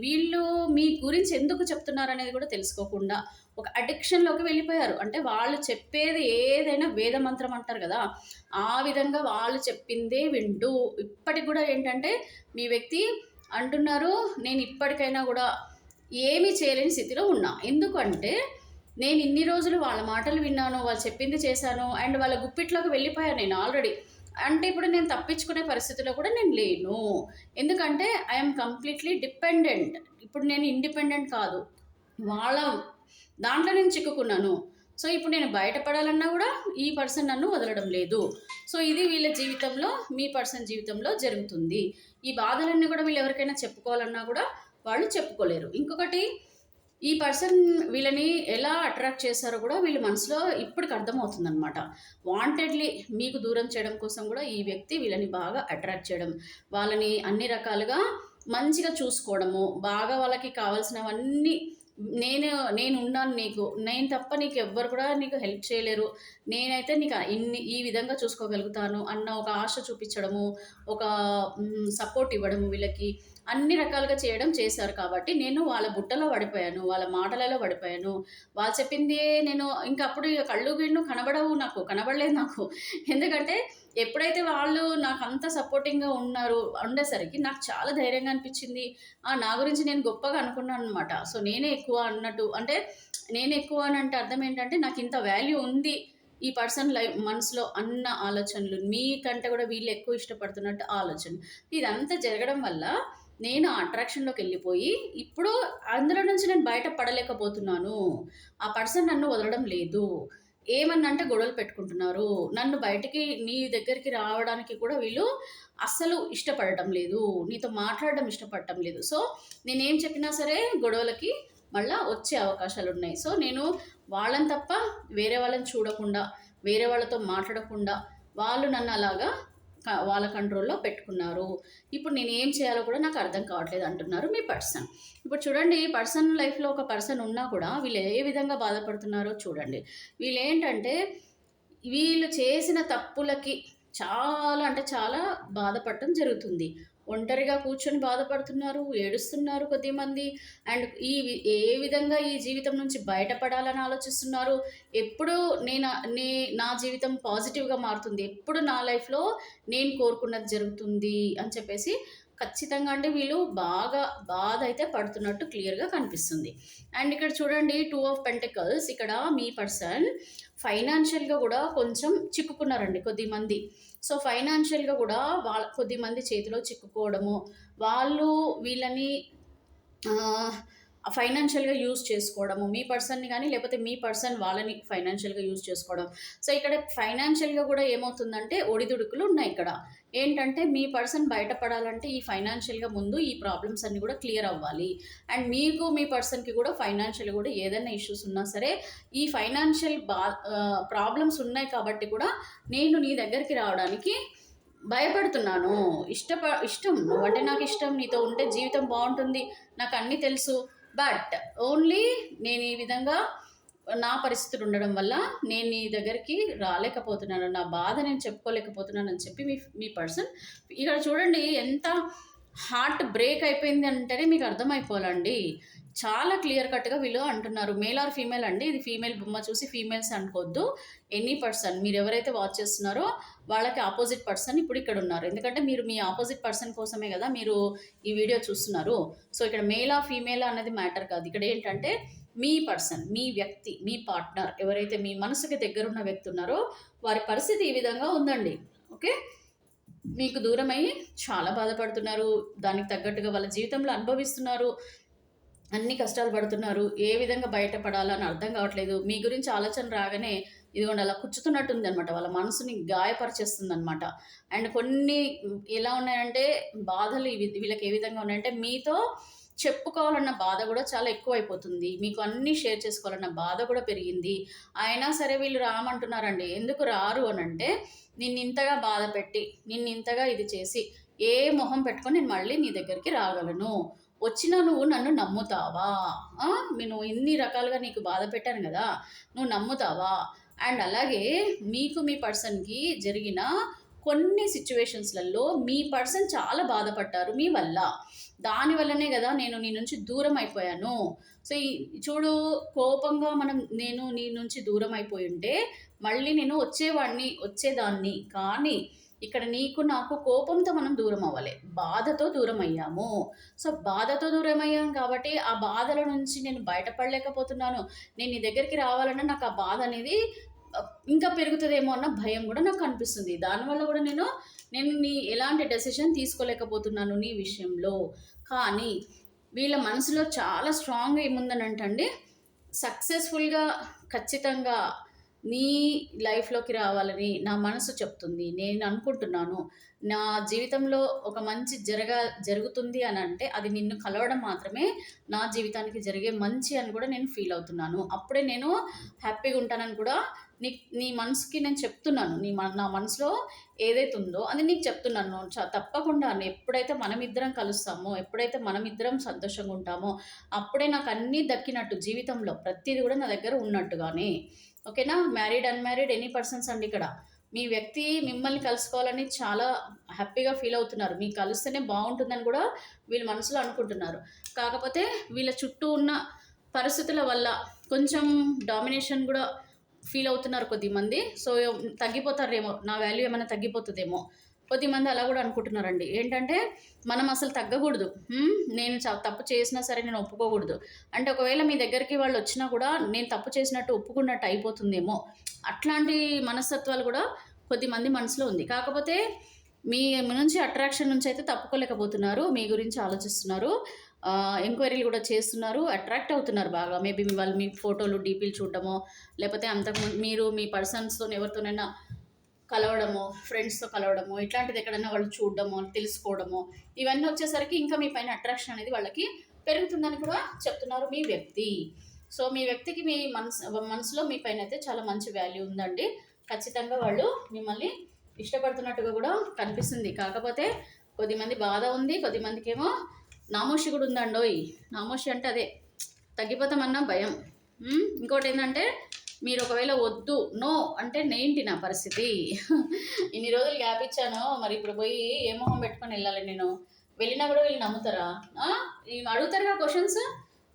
వీళ్ళు మీ గురించి ఎందుకు చెప్తున్నారనేది కూడా తెలుసుకోకుండా ఒక అడిక్షన్‌లోకి వెళ్ళిపోయారు. అంటే వాళ్ళు చెప్పేది ఏదైనా వేదమంత్రం అంటారు గదా! ఆ విధంగా వాళ్ళు చెప్పిందే వింటూ ఇప్పటికి గూడా ఏంటంటే మీ వ్యక్తి అంటున్నారు, నేను ఇప్పటికైనా గూడా ఏమీ చేయలేని స్థితిలో ఉన్నా. ఎందుకంటే నేను ఇన్ని రోజులు వాళ్ళ మాటలు విన్నాను, వాళ్ళు చెప్పింది చేశాను అండ్ వాళ్ళ గుప్పిట్లోకి వెళ్ళిపోయాను నేను ఆల్రెడీ. అంటే ఇప్పుడు నేను తప్పించుకునే పరిస్థితిలో కూడా నేను లేను. ఎందుకంటే ఐ యామ్ కంప్లీట్‌లీ డిపెండెంట్. ఇప్పుడు నేను ఇండిపెండెంట్ కాదు. వాళ్ళ దాంట్లో నేను చిక్కుకున్నాను. సో, ఇప్పుడు నేను బయటపడాలన్నా గూడా ఈ పర్సన్ నన్ను వదలడం లేదు. సో, ఇది వీళ్ళ జీవితంలో, మీ పర్సన్ జీవితంలో జరుగుతుంది. ఈ బాధలన్నీ గూడా వీళ్ళు ఎవరికైనా చెప్పుకోవాలన్నా గూడా వాళ్ళు చెప్పుకోలేరు. ఇంకొకటి, ఈ పర్సన్ వీళ్ళని ఎలా అట్రాక్ట్ చేశారో కూడా వీళ్ళ మనసులో ఇప్పటికి అర్థమవుతుందనమాట. వాంటెడ్లీ మీకు దూరం చేయడం కోసం కూడా ఈ వ్యక్తి వీళ్ళని బాగా అట్రాక్ట్ చేయడం, వాళ్ళని అన్ని రకాలుగా మంచిగా చూసుకోవడము, బాగా వాళ్ళకి కావాల్సినవన్నీ నేనున్నాను నీకు. నేను తప్ప నీకెవ్వరు కూడా నీకు హెల్ప్ చేయలేరు. నేనైతే నీకు ఈ విధంగా చూసుకోగలుగుతాను అన్న ఒక ఆశ చూపిచ్చడము, ఒక సపోర్ట్ ఇవ్వడము వీళ్ళకి అన్ని రకాలుగా చేశారు కాబట్టి నేను వాళ్ళ బుట్టలో పడిపోయాను. వాళ్ళ మాటలలో పడిపోయాను. వాళ్ళు చెప్పిందే నేను ఇంక అప్పుడు ఇక కళ్ళు గిళ్ళు కనబడలేదు నాకు. ఎందుకంటే ఎప్పుడైతే వాళ్ళు నాకంత సపోర్టింగ్‌గా ఉండేసరికి నాకు చాలా ధైర్యంగా అనిపిచ్చింది. నా గురించి నేను గొప్పగా అనుకున్నాననమాట. సో, నేనే ఎక్కువ అన్నట్టు. అంటే నేనే ఎక్కువ అనంటే అర్థం ఏంటంటే నాకింత వాల్యూ ఉంది ఈ పర్సన్ మనసులో అన్న ఆలోచనలు. మీకంటే కూడా వీళ్ళు ఎక్కువ ఇష్టపడుతున్నట్టు ఆలోచనలు. ఇదంతా జరగడం వల్ల నేను ఆ అట్రాక్షన్‌లోకెళ్ళిపోయి, ఇప్పుడు అందులో నుంచి నేను బయట పడలేకపోతున్నాను. ఆ పర్సన్ నన్ను వదలడం లేదు. ఏమన్నంటే గొడవలు పెట్టుకుంటున్నారు. నన్ను బయటికి నీ దగ్గరికి రావడానికి కూడా వీళ్ళు అస్సలు ఇష్టపడటం లేదు. నీతో మాట్లాడడం ఇష్టపడటం లేదు. సో, నేనేం చెప్పినా సరే గొడవలకి మళ్ళా వచ్చే అవకాశాలున్నాయి. సో, నేను వాళ్ళని తప్ప వేరే వాళ్ళని చూడకుండా, వేరే వాళ్ళతో మాట్లాడకుండా, వాళ్ళు నన్ను అలాగా వాళ్ళ కంట్రోల్‌లో పెట్టుకున్నారు. ఇప్పుడు నేనేం చేయాలో కూడా నాకు అర్థం కావట్లేదు అంటున్నారు మీ పర్సన్. ఇప్పుడు చూడండి, పర్సన్ లైఫ్‌లో ఒక పర్సన్ ఉన్నా కూడా వీళ్ళు ఏ విధంగా బాధపడుతున్నారో చూడండి. వీళ్ళేంటంటే వీళ్ళు చేసిన తప్పులకి చాలా అంటే చాలా బాధపడటం జరుగుతుంది. ఒంటరిగా కూర్చొని బాధపడుతున్నారు, ఏడుస్తున్నారు కొద్దిమంది. అండ్ ఏ విధంగా ఈ జీవితం నుంచి బయటపడాలని ఆలోచిస్తున్నారు. ఎప్పుడు నేను నే నా జీవితం పాజిటివ్‌గా మారుతుంది. ఎప్పుడు నా లైఫ్‌లో నేను కోరుకున్నది జరుగుతుంది అని చెప్పేసి ఖచ్చితంగా అంటే వీళ్ళు బాగా బాధ అయితే పడుతున్నట్టు క్లియర్‌గా కనిపిస్తుంది. అండ్ ఇక్కడ చూడండి, 2 ఆఫ్ పెంటికల్స్, ఇక్కడ మీ పర్సన్ ఫైనాన్షియల్‌గా గూడా కొంచెం చిక్కుకున్నారండి కొద్దిమంది. సో, ఫైనాన్షియల్‌గా గూడా కొద్దిమంది చేతిలో చిక్కుకోవడము, వాళ్ళు వీళ్ళని ఫైనాన్షియల్‌గా యూజ్ చేసుకోవడము, మీ పర్సన్‌ని గానీ, లేపోతే మీ పర్సన్ వాళ్ళని ఫైనాన్షియల్‌గా యూజ్ చేసుకోవడం. సో, ఇక్కడ ఫైనాన్షియల్‌గా గూడా ఏమవుతుందంటే ఒడిదుడుకులు ఉన్నాయిక్కడ. ఏంటంటే మీ పర్సన్ బయటపడాలంటే ఈ ఫైనాన్షియల్‌గా ముందు ఈ ప్రాబ్లమ్స్ అన్నీ గూడా క్లియర్ అవ్వాలి. అండ్ మీకు మీ పర్సన్‌కి గూడా ఫైనాన్షియల్‌గా గూడా ఏదైనా ఇష్యూస్ ఉన్నా సరే, ఈ ఫైనాన్షియల్ ప్రాబ్లమ్స్ ఉన్నాయి కాబట్టి కూడా నేను నీ దగ్గరికి రావడానికి భయపడుతున్నాను. ఇష్టం నువ్వంటే నాకిష్టం. నీతో ఉంటే జీవితం బావుంటుంది. నాకన్నీ తెలుసు. బట్ ఓన్లీ నేను ఈ విధంగా నా పరిస్థితులు ఉండడం వల్ల నేను నీ దగ్గరికి రాలేకపోతున్నాను. నా బాధ నేను చెప్పుకోలేకపోతున్నానని చెప్పి మీ పర్సన్ ఇక్కడ చూడండి, ఎంత హార్ట్ బ్రేక్ అయిపోయింది అంటేనే మీకు అర్థమైపోవాలండి. చాలా క్లియర్ కట్‌గా వీళ్ళు అంటున్నారు. మేల్ ఆర్ ఫీమేల్ అండి. ఇది ఫీమేల్ బొమ్మ చూసి ఫీమేల్స్ అనుకోవద్దు. ఎనీ పర్సన్ మీరెవరైతే వాచ్ చేస్తున్నారో వాళ్ళకి ఆపోజిట్ పర్సన్ ఇప్పుడు ఇక్కడ ఉన్నారు. ఎందుకంటే మీరు మీ ఆపోజిట్ పర్సన్ కోసమే గదా మీరు ఈ వీడియో చూస్తున్నారు. సో, ఇక్కడ మేలా, ఫీమేలా అన్నది మ్యాటర్ కాదు. ఇక్కడ ఏంటంటే మీ పర్సన్, మీ వ్యక్తి, మీ పార్ట్నర్ ఎవరైతే మీ మనసుకి దగ్గరున్న వ్యక్తి ఉన్నారో వారి పరిస్థితి ఈ విధంగా ఉందండి. ఓకే. మీకు దూరమయ్యి చాలా బాధపడుతున్నారు. దానికి తగ్గట్టుగా వాళ్ళ జీవితంలో అనుభవిస్తున్నారు. అన్ని కష్టాలు పడుతున్నారు. ఏ విధంగా బయటపడాలని అర్థం కావట్లేదు. మీ గురించి ఆలోచన రాగానే ఇదిగోండి అలా కుచ్చుతున్నట్టుందనమాట. వాళ్ళ మనసుని గాయపరిచేస్తుందనమాట. అండ్ కొన్ని ఎలా ఉన్నాయంటే బాధలు వీళ్ళకి ఏ విధంగా ఉన్నాయంటే మీతో చెప్పుకోవాలన్న బాధ కూడా చాలా ఎక్కువైపోతుంది. మీకు అన్నీ షేర్ చేసుకోవాలన్న బాధ కూడా పెరిగింది. అయినా సరే వీళ్ళు రామంటున్నారండి. ఎందుకు రారు అనంటే, నిన్నింతగా బాధపెట్టి, నిన్నింతగా ఇది చేసి, ఏ మొహం పెట్టుకొని నేను మళ్ళీ నీ దగ్గరికి రాగలను? వచ్చినా నువ్వు నన్ను నమ్ముతావా? నేను ఇన్ని రకాలుగా నీకు బాధ పెట్టాను గదా! నువ్వు నమ్ముతావా? అండ్ అలాగే మీకు మీ పర్సన్‌కి జరిగిన కొన్ని సిచ్యువేషన్స్లలో మీ పర్సన్ చాలా బాధపడ్డారు మీ వల్ల. దానివల్లనే కదా నేను నీ నుంచి దూరం అయిపోయాను. సో ఈ చూడు, కోపంగా నేను నీ నుంచి దూరం అయిపోయి ఉంటే మళ్ళీ నేను వచ్చేదాన్ని. కానీ ఇక్కడ నీకు నాకు కోపంతో మనం దూరం అవ్వలే, బాధతో దూరం అయ్యాము. సో బాధతో దూరం అయ్యాం కాబట్టి ఆ బాధల నుంచి నేను బయటపడలేకపోతున్నాను. నేను నీ దగ్గరికి రావాలన్నా నాకు ఆ బాధ అనేది ఇంకా పెరుగుతుందేమో అన్న భయం కూడా నాకు అనిపిస్తుంది. దానివల్ల కూడా నేను ఎలాంటి డెసిషన్ తీసుకోలేకపోతున్నాను నీ విషయంలో. కానీ వీళ్ళ మనసులో చాలా స్ట్రాంగ్గా ఏముందనంటండి, సక్సెస్ఫుల్గా ఖచ్చితంగా నీ లైఫ్లోకి రావాలని నా మనసు చెప్తుంది. నేను అనుకుంటున్నాను నా జీవితంలో ఒక మంచి జరుగుతుంది అని అంటే అది నిన్ను కలవడం మాత్రమే నా జీవితానికి జరిగే మంచి అని కూడా నేను ఫీల్ అవుతున్నాను. అప్పుడే నేను హ్యాపీగా ఉంటానని కూడా నీ మనసుకి నేను చెప్తున్నాను. నా మనసులో ఏదైతే ఉందో అది నీకు చెప్తున్నాను. తప్పకుండా ఎప్పుడైతే మనమిద్దరం కలుస్తామో, ఎప్పుడైతే మనమిద్దరం సంతోషంగా ఉంటామో అప్పుడే నాకు అన్నీ దక్కినట్టు, జీవితంలో ప్రతిదీ కూడా నా దగ్గర ఉన్నట్టుగానే. ఓకేనా? మ్యారీడ్ అన్మ్యారీడ్ ఎనీ పర్సన్స్ అండి, ఇక్కడ మీ వ్యక్తి మిమ్మల్ని కలుసుకోవాలని చాలా హ్యాపీగా ఫీల్ అవుతున్నారు. మీకు కలిస్తేనే బాగుంటుందని కూడా వీళ్ళ మనసులో అనుకుంటున్నారు. కాకపోతే వీళ్ళ చుట్టూ ఉన్న పరిస్థితుల వల్ల కొంచెం డామినేషన్ కూడా ఫీల్ అవుతున్నారు కొద్దిమంది. సో తగ్గిపోతారేమో, నా వాల్యూ ఏమైనా తగ్గిపోతుందేమో కొద్దిమంది అలా కూడా అనుకుంటున్నారండి. ఏంటంటే మనం అసలు తగ్గకూడదు. నేను తప్పు చేసినా సరే నేను ఒప్పుకోకూడదు అంటే, ఒకవేళ మీ దగ్గరికి వాళ్ళు వచ్చినా కూడా నేను తప్పు చేసినట్టు ఒప్పుకున్నట్టు అయిపోతుందేమో, అట్లాంటి మనస్తత్వాలు కూడా కొద్దిమంది మనసులో ఉంది. కాకపోతే మీ నుంచి అట్రాక్షన్ నుంచి అయితే తప్పుకోలేకపోతున్నారు. మీ గురించి ఆలోచిస్తున్నారు, ఎంక్వైరీలు కూడా చేస్తున్నారు, అట్రాక్ట్ అవుతున్నారు బాగా. మేబీ వాళ్ళు మీ ఫోటోలు డీపీలు చూడటమో, లేకపోతే అంతకుముందు మీరు మీ పర్సన్స్తో ఎవరితోనైనా కలవడము, ఫ్రెండ్స్తో కలవడము, ఇట్లాంటిది ఎక్కడైనా వాళ్ళు చూడడము, తెలుసుకోవడము, ఇవన్నీ వచ్చేసరికి ఇంకా మీ పైన అట్రాక్షన్ అనేది వాళ్ళకి పెరుగుతుందని కూడా చెప్తున్నారు మీ వ్యక్తి. సో మీ వ్యక్తికి మీ మనసులో మీ పైన అయితే చాలా మంచి వాల్యూ ఉందండి. ఖచ్చితంగా వాళ్ళు మిమ్మల్ని ఇష్టపడుతున్నట్టుగా కూడా కనిపిస్తుంది. కాకపోతే కొద్దిమంది బాధ ఉంది, కొద్దిమందికి ఏమో నామోషి కూడా ఉందండోయ్. నామోషి అంటే అదే తగ్గిపోతామన్న భయం. ఇంకోటి ఏంటంటే, మీరు ఒకవేళ వద్దు నో అంటే నేంటి నా పరిస్థితి. ఇన్ని రోజులు గ్యాప్ ఇచ్చాను, మరి ఇప్పుడు పోయి ఏ మొహం పెట్టుకొని వెళ్ళాలి నేను? వెళ్ళినా కూడా వీళ్ళు నమ్ముతారా? అడుగుతారుగా క్వశ్చన్స్,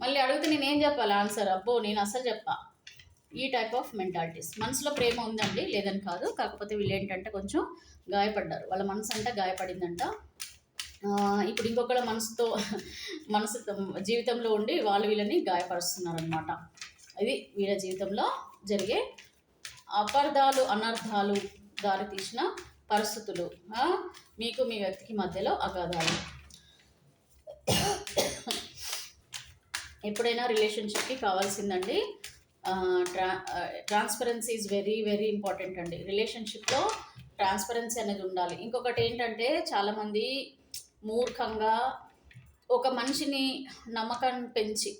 మళ్ళీ అడిగితే నేనేం చెప్పాలి ఆన్సర్? అబ్బో నేను అసలు చెప్పా. ఈ టైప్ ఆఫ్ మెంటాలిటీస్. మనసులో ప్రేమ ఉందండి, లేదని కాదు. కాకపోతే వీళ్ళు ఏంటంటే కొంచెం గాయపడ్డారు, వాళ్ళ మనసు అంతా గాయపడిందంట. ఇప్పుడు ఇంకొకళ్ళ మనసు జీవితంలో ఉండి వాళ్ళు వీళ్ళని గాయపరుస్తున్నారనమాట. ఇది వీళ్ళ జీవితంలో జరిగే అపార్థాలు, అనర్థాలు దారితీసిన పరిస్థితులు, మీకు మీ వ్యక్తికి మధ్యలో అగాధాలు. ఎప్పుడైనా రిలేషన్షిప్కి కావాల్సిందండి transparency is very very important అండి. రిలేషన్షిప్లో ట్రాన్స్పరెన్సీ అనేది ఉండాలి. ఇంకొకటి ఏంటంటే, చాలామంది మూర్ఖంగా ఒక మనిషిని నమ్మకాన్ని పెంచి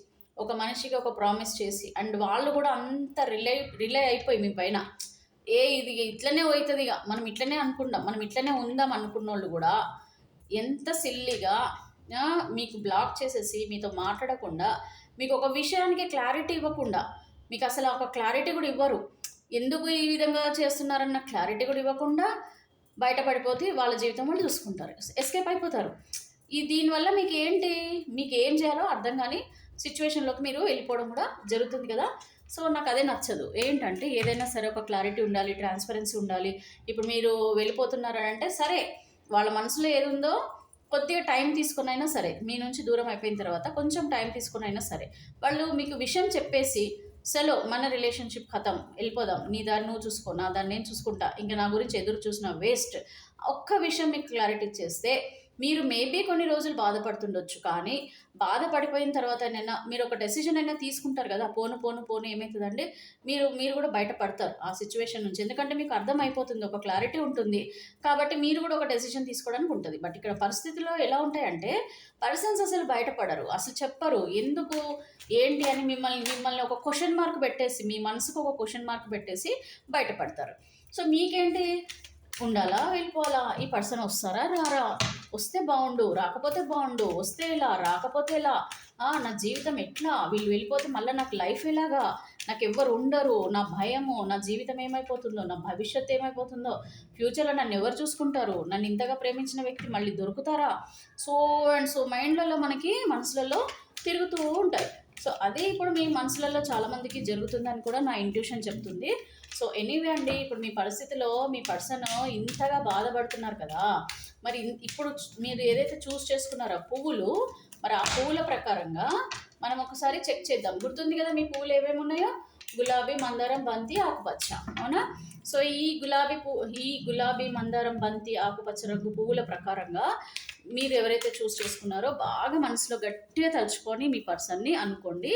ఒక మనిషికి ఒక ప్రామిస్ చేసి, అండ్ వాళ్ళు కూడా అంత రిలే అయిపోయి మీ పైన, ఇది ఇట్లనే అవుతుంది, ఇక మనం ఇట్లనే అనుకుందాం, మనం ఇట్లనే ఉందాం అనుకున్న వాళ్ళు కూడా ఎంత సిల్లీగా మీకు బ్లాక్ చేసేసి మీతో మాట్లాడకుండా, మీకు ఒక విషయానికి క్లారిటీ ఇవ్వకుండా, మీకు అసలు ఒక క్లారిటీ కూడా ఇవ్వరు, ఎందుకు ఈ విధంగా చేస్తున్నారన్న క్లారిటీ కూడా ఇవ్వకుండా బయటపడిపోతే వాళ్ళ జీవితం వాళ్ళు చూసుకుంటారు, ఎస్కేప్ అయిపోతారు. దీనివల్ల మీకు ఏం చేయాలో అర్థం కాని సిచ్యువేషన్లోకి మీరు వెళ్ళిపోవడం కూడా జరుగుతుంది కదా. సో నాకు అదే నచ్చదు. ఏంటంటే, ఏదైనా సరే ఒక క్లారిటీ ఉండాలి, ట్రాన్స్పరెన్సీ ఉండాలి. ఇప్పుడు మీరు వెళ్ళిపోతున్నారంటే సరే, వాళ్ళ మనసులో ఏది ఉందో కొద్దిగా టైం తీసుకునైనా సరే, మీ నుంచి దూరం అయిపోయిన తర్వాత కొంచెం టైం తీసుకునైనా సరే వాళ్ళు మీకు విషయం చెప్పేసి, చలో మన రిలేషన్షిప్ ఖతం, వెళ్ళిపోదాం, నీ దాన్ని నువ్వు చూసుకో, నా దాన్ని నేను చూసుకుంటా, ఇంకా నా గురించి ఎదురు చూసిన వేస్ట్, ఒక్క విషయం మీకు క్లారిటీ చేస్తే మీరు మేబీ కొన్ని రోజులు బాధపడుతుండొచ్చు. కానీ బాధపడిపోయిన తర్వాత అయినా మీరు ఒక డెసిషన్ అయినా తీసుకుంటారు కదా. పోను ఏమవుతుందండి, మీరు కూడా బయటపడతారు ఆ సిచ్యువేషన్ నుంచి. ఎందుకంటే మీకు అర్థమైపోతుంది, ఒక క్లారిటీ ఉంటుంది కాబట్టి మీరు కూడా ఒక డెసిషన్ తీసుకోవడానికి ఉంటుంది. బట్ ఇక్కడ పరిస్థితుల్లో ఎలా ఉంటాయంటే, పర్సన్స్ అసలు బయటపడరు, అసలు చెప్పరు ఎందుకు ఏంటి అని. మిమ్మల్ని ఒక క్వశ్చన్ మార్క్ పెట్టేసి, మీ మనసుకు ఒక క్వశ్చన్ మార్క్ పెట్టేసి బయటపడతారు. సో మీకేంటి, ఉండాలా వెళ్ళిపోవాలా, ఈ పర్సన్ వస్తారా రారా, వస్తే బాగుండు, రాకపోతే బాగుండు, వస్తే ఎలా రాకపోతే ఎలా, నా జీవితం ఎట్లా, వీళ్ళు వెళ్ళిపోతే మళ్ళీ నాకు లైఫ్ ఎలాగా, నాకు ఎవ్వరు ఉండరు, నా భయము, నా జీవితం ఏమైపోతుందో, నా భవిష్యత్తు ఏమైపోతుందో, ఫ్యూచర్లో నన్ను ఎవరు చూసుకుంటారు, నన్ను ఇంతగా ప్రేమించిన వ్యక్తి మళ్ళీ దొరుకుతారా, సో అండ్ సో మైండ్లలో మనకి మనసులలో తిరుగుతూ ఉంటాయి. సో అదే ఇప్పుడు మీ మనసులలో చాలామందికి జరుగుతుందని కూడా నా ఇంట్యూషన్ చెప్తుంది. సో ఎనీవే అండి, ఇప్పుడు మీ పరిస్థితిలో మీ పర్సన్ ఇంతగా బాధపడుతున్నారు కదా, మరి ఇప్పుడు మీరు ఏదైతే చూస్ చేసుకున్నారో పువ్వులు, మరి ఆ పువ్వుల ప్రకారంగా మనం ఒకసారి చెక్ చేద్దాం. గుర్తుంది కదా మీ పువ్వులు ఏమేమి ఉన్నాయో, గులాబీ, మందారం, బంతి, ఆకుపచ్చ, అవునా? సో ఈ గులాబీ, మందారం, బంతి, ఆకుపచ్చ రంగు పువ్వుల ప్రకారంగా మీరు ఎవరైతే చూస్ చేసుకున్నారో బాగా మనసులో గట్టిగా తలుచుకొని మీ పర్సన్ని అనుకోండి.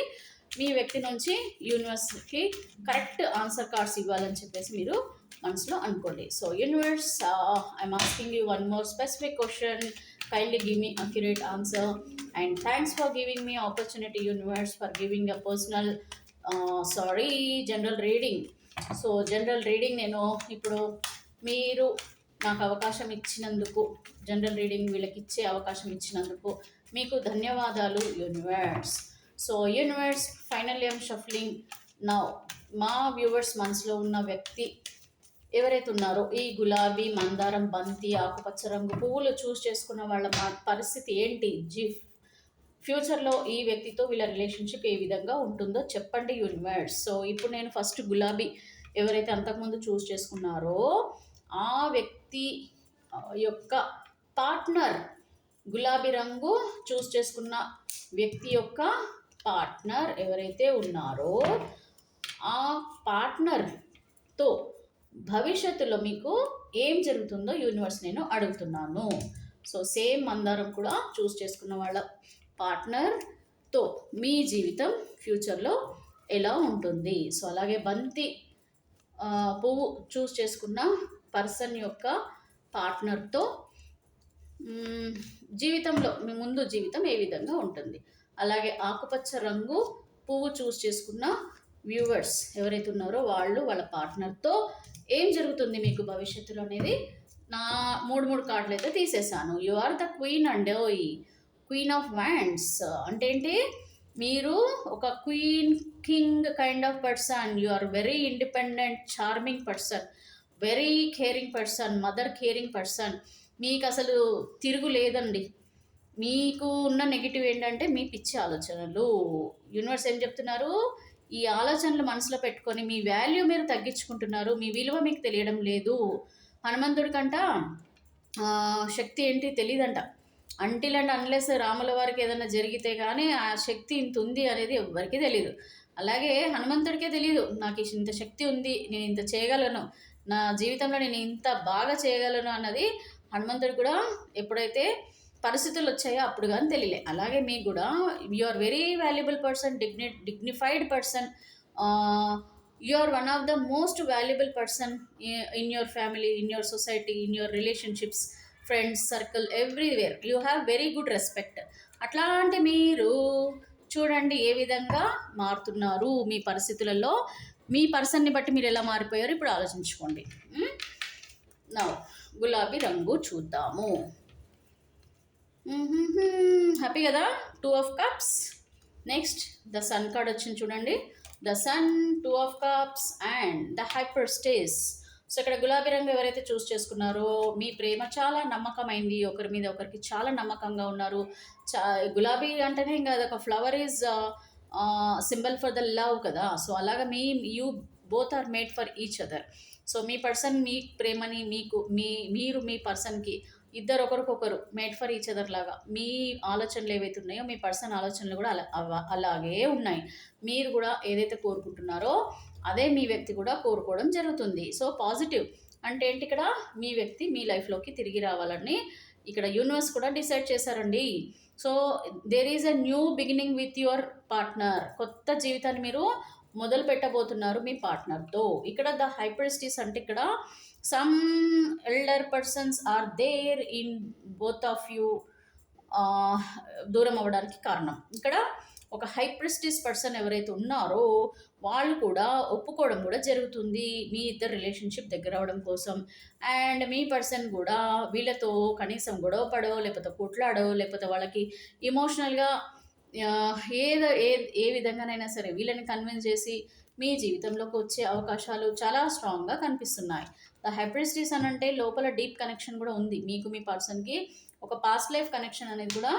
మీ వ్యక్తి నుంచి యూనివర్స్కి కరెక్ట్ ఆన్సర్ కార్డ్స్ ఇవ్వాలని చెప్పేసి మీరు మనసులో అనుకోండి. So universe, I'm asking you one more specific question, kindly give me accurate answer, and thanks for giving me opportunity universe for giving a personal general reading. So general reading నేను ఇప్పుడు మీరు నాకు అవకాశం ఇచ్చినందుకు, జనరల్ రీడింగ్ వీళ్ళకి ఇచ్చే అవకాశం ఇచ్చినందుకు మీకు ధన్యవాదాలు universe. So universe, finally I'm shuffling now. మా వ్యూవర్స్ మనసులో ఉన్న వ్యక్తి ఎవరైతే ఉన్నారో ఈ గులాబీ, మందారం, బంతి, ఆకుపచ్చ రంగు పువ్వులు చూస్ చేసుకున్న వాళ్ళ పరిస్థితి ఏంటి, ఫ్యూచర్లో ఈ వ్యక్తితో వీళ్ళ రిలేషన్షిప్ ఏ విధంగా ఉంటుందో చెప్పండి యూనివర్స్. సో ఇప్పుడు నేను ఫస్ట్ గులాబీ ఎవరైతే అంతకుముందు చూస్ చేసుకున్నారో ఆ వ్యక్తి యొక్క పార్ట్నర్, గులాబీ రంగు చూస్ చేసుకున్న వ్యక్తి యొక్క పార్ట్నర్ ఎవరైతే ఉన్నారో ఆ పార్ట్నర్తో భవిష్యత్తులో మీకు ఏం జరుగుతుందో యూనివర్స్ నేను అడుగుతున్నాను. సో సేమ్ మందారం కూడా చూస్ చేసుకున్న వాళ్ళ పార్ట్నర్తో మీ జీవితం ఫ్యూచర్లో ఎలా ఉంటుంది. సో అలాగే బంతి పువ్వు చూస్ చేసుకున్న పర్సన్ యొక్క పార్ట్నర్తో జీవితంలో మీ ముందు జీవితం ఏ విధంగా ఉంటుంది. అలాగే ఆకుపచ్చ రంగు పువ్వు చూస్ చేసుకున్న వ్యూవర్స్ ఎవరైతే ఉన్నారో వాళ్ళ పార్ట్నర్తో ఏం జరుగుతుంది మీకు భవిష్యత్తులో అనేది నా మూడు కార్డులు అయితే తీసేసాను. You are the queen and queen of wands అంటే ఏంటి, మీరు ఒక queen king kind of person. You are very independent, charming person, very caring person, mother caring person. మీకు అసలు తిరుగు లేదండి. మీకు ఉన్న నెగిటివ్ ఏంటంటే మీ పిచ్చి ఆలోచనలు. యూనివర్స్ ఏం చెప్తున్నారు, ఈ ఆలోచనలు మనసులో పెట్టుకొని మీ వాల్యూ మీరు తగ్గించుకుంటున్నారు, మీ విలువ మీకు తెలియడం లేదు. హనుమంతుడికంట శక్తి ఏంటి తెలియదంట. అంటిల్ అండ్ అన్లెస్ రాముల వారికి ఏదైనా జరిగితే కానీ ఆ శక్తి ఇంత ఉంది అనేది ఎవ్వరికీ తెలియదు. అలాగే హనుమంతుడికే తెలియదు నాకు ఇంత శక్తి ఉంది, నేను ఇంత చేయగలను, నా జీవితంలో నేను ఇంత బాగా చేయగలను అన్నది హనుమంతుడు కూడా ఎప్పుడైతే పరిస్థితులు వచ్చాయో అప్పుడు కానీ తెలియలే. అలాగే మీకు కూడా you are very valuable person, dignified person, you are one of the most valuable person in your family, in your society, in your relationships, friends circle, everywhere you have very good respect. అట్లాంటి మీరు చూడండి ఏ విధంగా మారుతున్నారు మీ పరిస్థితులలో. మీ పర్సన్ని బట్టి మీరు ఎలా మారిపోయారు ఇప్పుడు ఆలోచించుకోండి. నా గులాబీ రంగు చూద్దాము. హ్యాపీ కదా, 2 of cups. Next the sun card వచ్చింది చూడండి, the sun, 2 of cups and the high priestess. So ఇక్కడ గులాబీ రంగు ఎవరైతే చూస్ చేసుకున్నారో మీ ప్రేమ చాలా నమ్మకమైంది, ఒకరి మీద ఒకరికి చాలా నమ్మకంగా ఉన్నారు. గులాబీ అంటేనే ఇంకా అదొక flower is symbol for the love కదా. సో అలాగా you both are made for each other. So మీ పర్సన్ మీ ప్రేమని మీరు మీ పర్సన్కి ఇద్దరు ఒకరికొకరు మేడ్ ఫర్ ఈచ్ అదర్ లాగా మీ ఆలోచనలు ఏవైతే ఉన్నాయో మీ పర్సన్ ఆలోచనలు కూడా అలాగే ఉన్నాయి. మీరు కూడా ఏదైతే కోరుకుంటున్నారో అదే మీ వ్యక్తి కూడా కోరుకోవడం జరుగుతుంది. సో పాజిటివ్ అంటే ఏంటి, ఇక్కడ మీ వ్యక్తి మీ లైఫ్లోకి తిరిగి రావాలని ఇక్కడ యూనివర్స్ కూడా డిసైడ్ చేశారండి. So there is a new beginning with your partner. కొత్త జీవితాన్ని మీరు మొదలు పెట్టబోతున్నారు మీ పార్ట్నర్తో. ఇక్కడ ద హైపర్స్టిస్ అంటే ఇక్కడ some elder persons are there in both of you దూరం అవ్వడానికి కారణం. ఇక్కడ ఒక హైప్రిస్టిస్ పర్సన్ ఎవరైతే ఉన్నారో వాళ్ళు కూడా ఒప్పుకోవడం కూడా జరుగుతుంది మీ ఇద్దరు రిలేషన్షిప్ దగ్గర అవడం కోసం. అండ్ మీ పర్సన్ కూడా వీళ్ళతో కనీసం గొడవ పడో లేకపోతే కొట్లాడో లేకపోతే వాళ్ళకి ఇమోషనల్గా ఏ విధంగానైనా సరే వీళ్ళని కన్విన్స్ చేసి మీ జీవితంలోకి వచ్చే అవకాశాలు చాలా స్ట్రాంగ్గా కనిపిస్తున్నాయి. ద హైబ్రిస్టీస్ అని అంటే లోపల డీప్ కనెక్షన్ కూడా ఉంది. మీకు మీ పర్సన్కి ఒక పాస్ట్ లైఫ్ కనెక్షన్ అనేది కూడా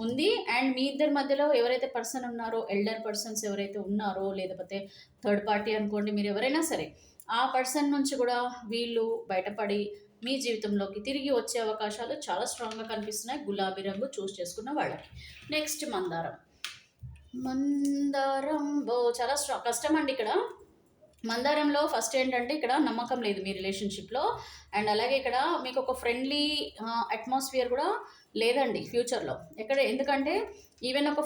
ఉంది. అండ్ మీ ఇద్దరి మధ్యలో ఎవరైతే పర్సన్ ఉన్నారో, ఎల్డర్ పర్సన్స్ ఎవరైతే ఉన్నారో, లేకపోతే థర్డ్ పార్టీ అనుకోండి, మీరు ఎవరైనా సరే ఆ పర్సన్ నుంచి కూడా వీళ్ళు బయటపడి మీ జీవితంలోకి తిరిగి వచ్చే అవకాశాలు చాలా స్ట్రాంగ్గా కనిపిస్తున్నాయి గులాబీ రంగు చూస్ చేసుకున్న వాళ్ళకి. నెక్స్ట్ మందారం. మందారం చాలా కష్టం అండి ఇక్కడ. మందారంలో ఫస్ట్ ఏంటంటే ఇక్కడ నమ్మకం లేదు మీ రిలేషన్షిప్లో. అండ్ అలాగే ఇక్కడ మీకు ఒక ఫ్రెండ్లీ అట్మాస్ఫియర్ కూడా లేదండి ఫ్యూచర్లో ఎక్కడ. ఎందుకంటే ఈవెన్ ఒక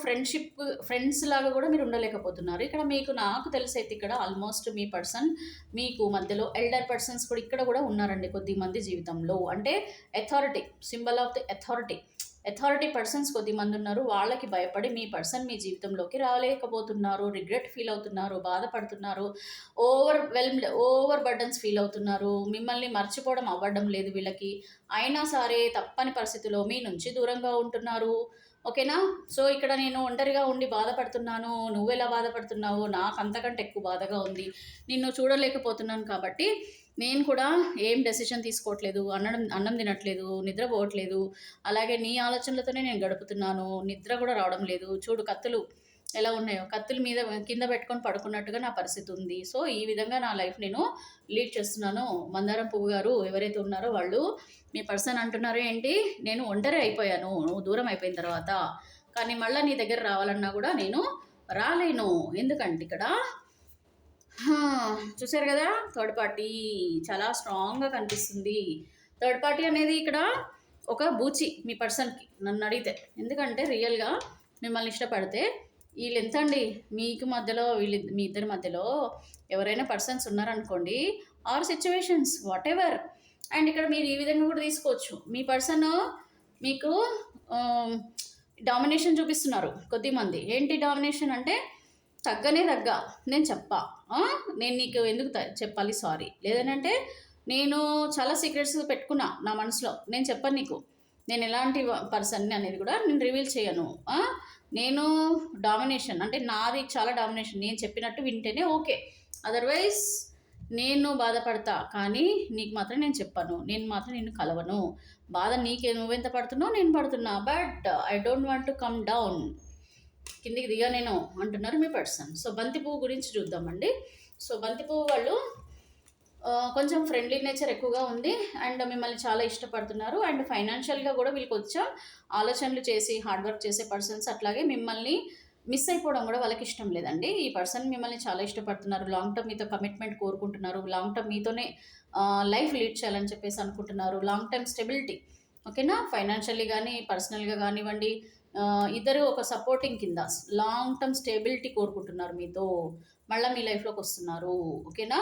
ఫ్రెండ్స్ లాగా కూడా మీరు ఉండలేకపోతున్నారు ఇక్కడ. నాకు తెలిసైతే ఇక్కడ ఆల్మోస్ట్ మీ పర్సన్ మీకు మధ్యలో ఎల్డర్ పర్సన్స్ కూడా ఇక్కడ కూడా ఉన్నారండి కొద్దిమంది జీవితంలో. అంటే authority, symbol of the authority persons కొద్దిమంది ఉన్నారు. వాళ్ళకి భయపడి మీ పర్సన్ మీ జీవితంలోకి రాలేకపోతున్నారు. రిగ్రెట్ ఫీల్ అవుతున్నారు, బాధపడుతున్నారు, ఓవర్ బర్డన్స్ ఫీల్ అవుతున్నారు. మిమ్మల్ని మర్చిపోవడం అవ్వడం లేదు వీళ్ళకి. అయినా సరే తప్పని పరిస్థితిలో మీ నుంచి దూరంగా ఉంటున్నారు. ఓకేనా. సో ఇక్కడ నేను ఒంటరిగా ఉండి బాధపడుతున్నాను, నువ్వెలా బాధపడుతున్నావు, నాకు అంతకంటే ఎక్కువ బాధగా ఉంది, నిన్ను చూడలేకపోతున్నాను, కాబట్టి నేను కూడా ఏం డెసిషన్ తీసుకోవట్లేదు, అన్నం తినట్లేదు, నిద్రపోవట్లేదు, అలాగే నీ ఆలోచనలతోనే నేను గడుపుతున్నాను, నిద్ర కూడా రావడం లేదు. చూడు కత్తులు ఎలా ఉన్నాయో, కత్తుల మీద కింద పెట్టుకొని పడుకున్నట్టుగా నా పరిస్థితి ఉంది. సో ఈ విధంగా నా లైఫ్ నేను లీడ్ చేస్తున్నాను. మందారం పువ్వు గారు ఎవరైతే ఉన్నారో వాళ్ళు మీ పర్సన్ అంటున్నారు ఏంటి, నేను ఒంటరి అయిపోయాను నువ్వు దూరం అయిపోయిన తర్వాత, కానీ మళ్ళీ నీ దగ్గర రావాలన్నా కూడా నేను రాలేను. ఎందుకంటే ఇక్కడ చూసారు కదా, థర్డ్ పార్టీ చాలా స్ట్రాంగ్గా కనిపిస్తుంది. థర్డ్ పార్టీ అనేది ఇక్కడ ఒక బూచి మీ పర్సన్కి నన్ను అడిగితే. ఎందుకంటే రియల్గా మిమ్మల్ని ఇష్టపడితే వీళ్ళు ఎంత అండి మీకు మధ్యలో, మీ ఇద్దరి మధ్యలో ఎవరైనా పర్సన్స్ ఉన్నారనుకోండి, or situations whatever. And ఇక్కడ మీరు ఈ విధంగా కూడా తీసుకోవచ్చు. మీ పర్సన్ మీకు డామినేషన్ చూపిస్తున్నారు కొద్దిమంది. ఏంటి డామినేషన్ అంటే తగ్గ నేను నేను నీకు ఎందుకు చెప్పాలి సారీ, లేదనంటే నేను చాలా సీక్రెట్స్ పెట్టుకున్నా నా మనసులో, నేను చెప్పను నీకు నేను ఎలాంటి పర్సన్ని అనేది కూడా నేను రివీల్ చేయను. నేను డామినేషన్ అంటే నాది చాలా డామినేషన్, నేను చెప్పినట్టు వింటేనే ఓకే, అదర్వైజ్ నేను బాధపడతా, కానీ నీకు మాత్రం నేను చెప్పను, నేను మాత్రం నిన్ను కలవను. బాధ నువ్వెంత పడుతున్నావు నేను పడుతున్నా, but I don't want to come down, కిందికి దిగా నేను అంటున్నారు మీ పర్సన్. సో బంతి పువ్వు గురించి చూద్దామండి. సో బంతి పువ్వు వాళ్ళు కొంచెం ఫ్రెండ్లీ నేచర్ ఎక్కువగా ఉంది అండ్ మిమ్మల్ని చాలా ఇష్టపడుతున్నారు. అండ్ ఫైనాన్షియల్గా కూడా వీళ్ళకి కొంచెం ఆలోచనలు చేసి హార్డ్ వర్క్ చేసే పర్సన్స్. అట్లాగే మిమ్మల్ని మిస్ అయిపోవడం కూడా వాళ్ళకి ఇష్టం లేదండి. ఈ పర్సన్ మిమ్మల్ని చాలా ఇష్టపడుతున్నారు, లాంగ్ టర్మ్ మీతో కమిట్మెంట్ కోరుకుంటున్నారు, లాంగ్ టర్మ్ మీతోనే లైఫ్ లీడ్ చేయాలని చెప్పేసి అనుకుంటున్నారు, లాంగ్ టర్మ్ స్టెబిలిటీ. ఓకేనా. ఫైనాన్షియల్లీ కానీ పర్సనల్గా కానివ్వండి, ఇద్దరు ఒక సపోర్టింగ్ కింద లాంగ్ టర్మ్ స్టెబిలిటీ కోరుకుంటున్నారు, మీతో మళ్ళీ మీ లైఫ్లోకి వస్తున్నారు. ఓకేనా.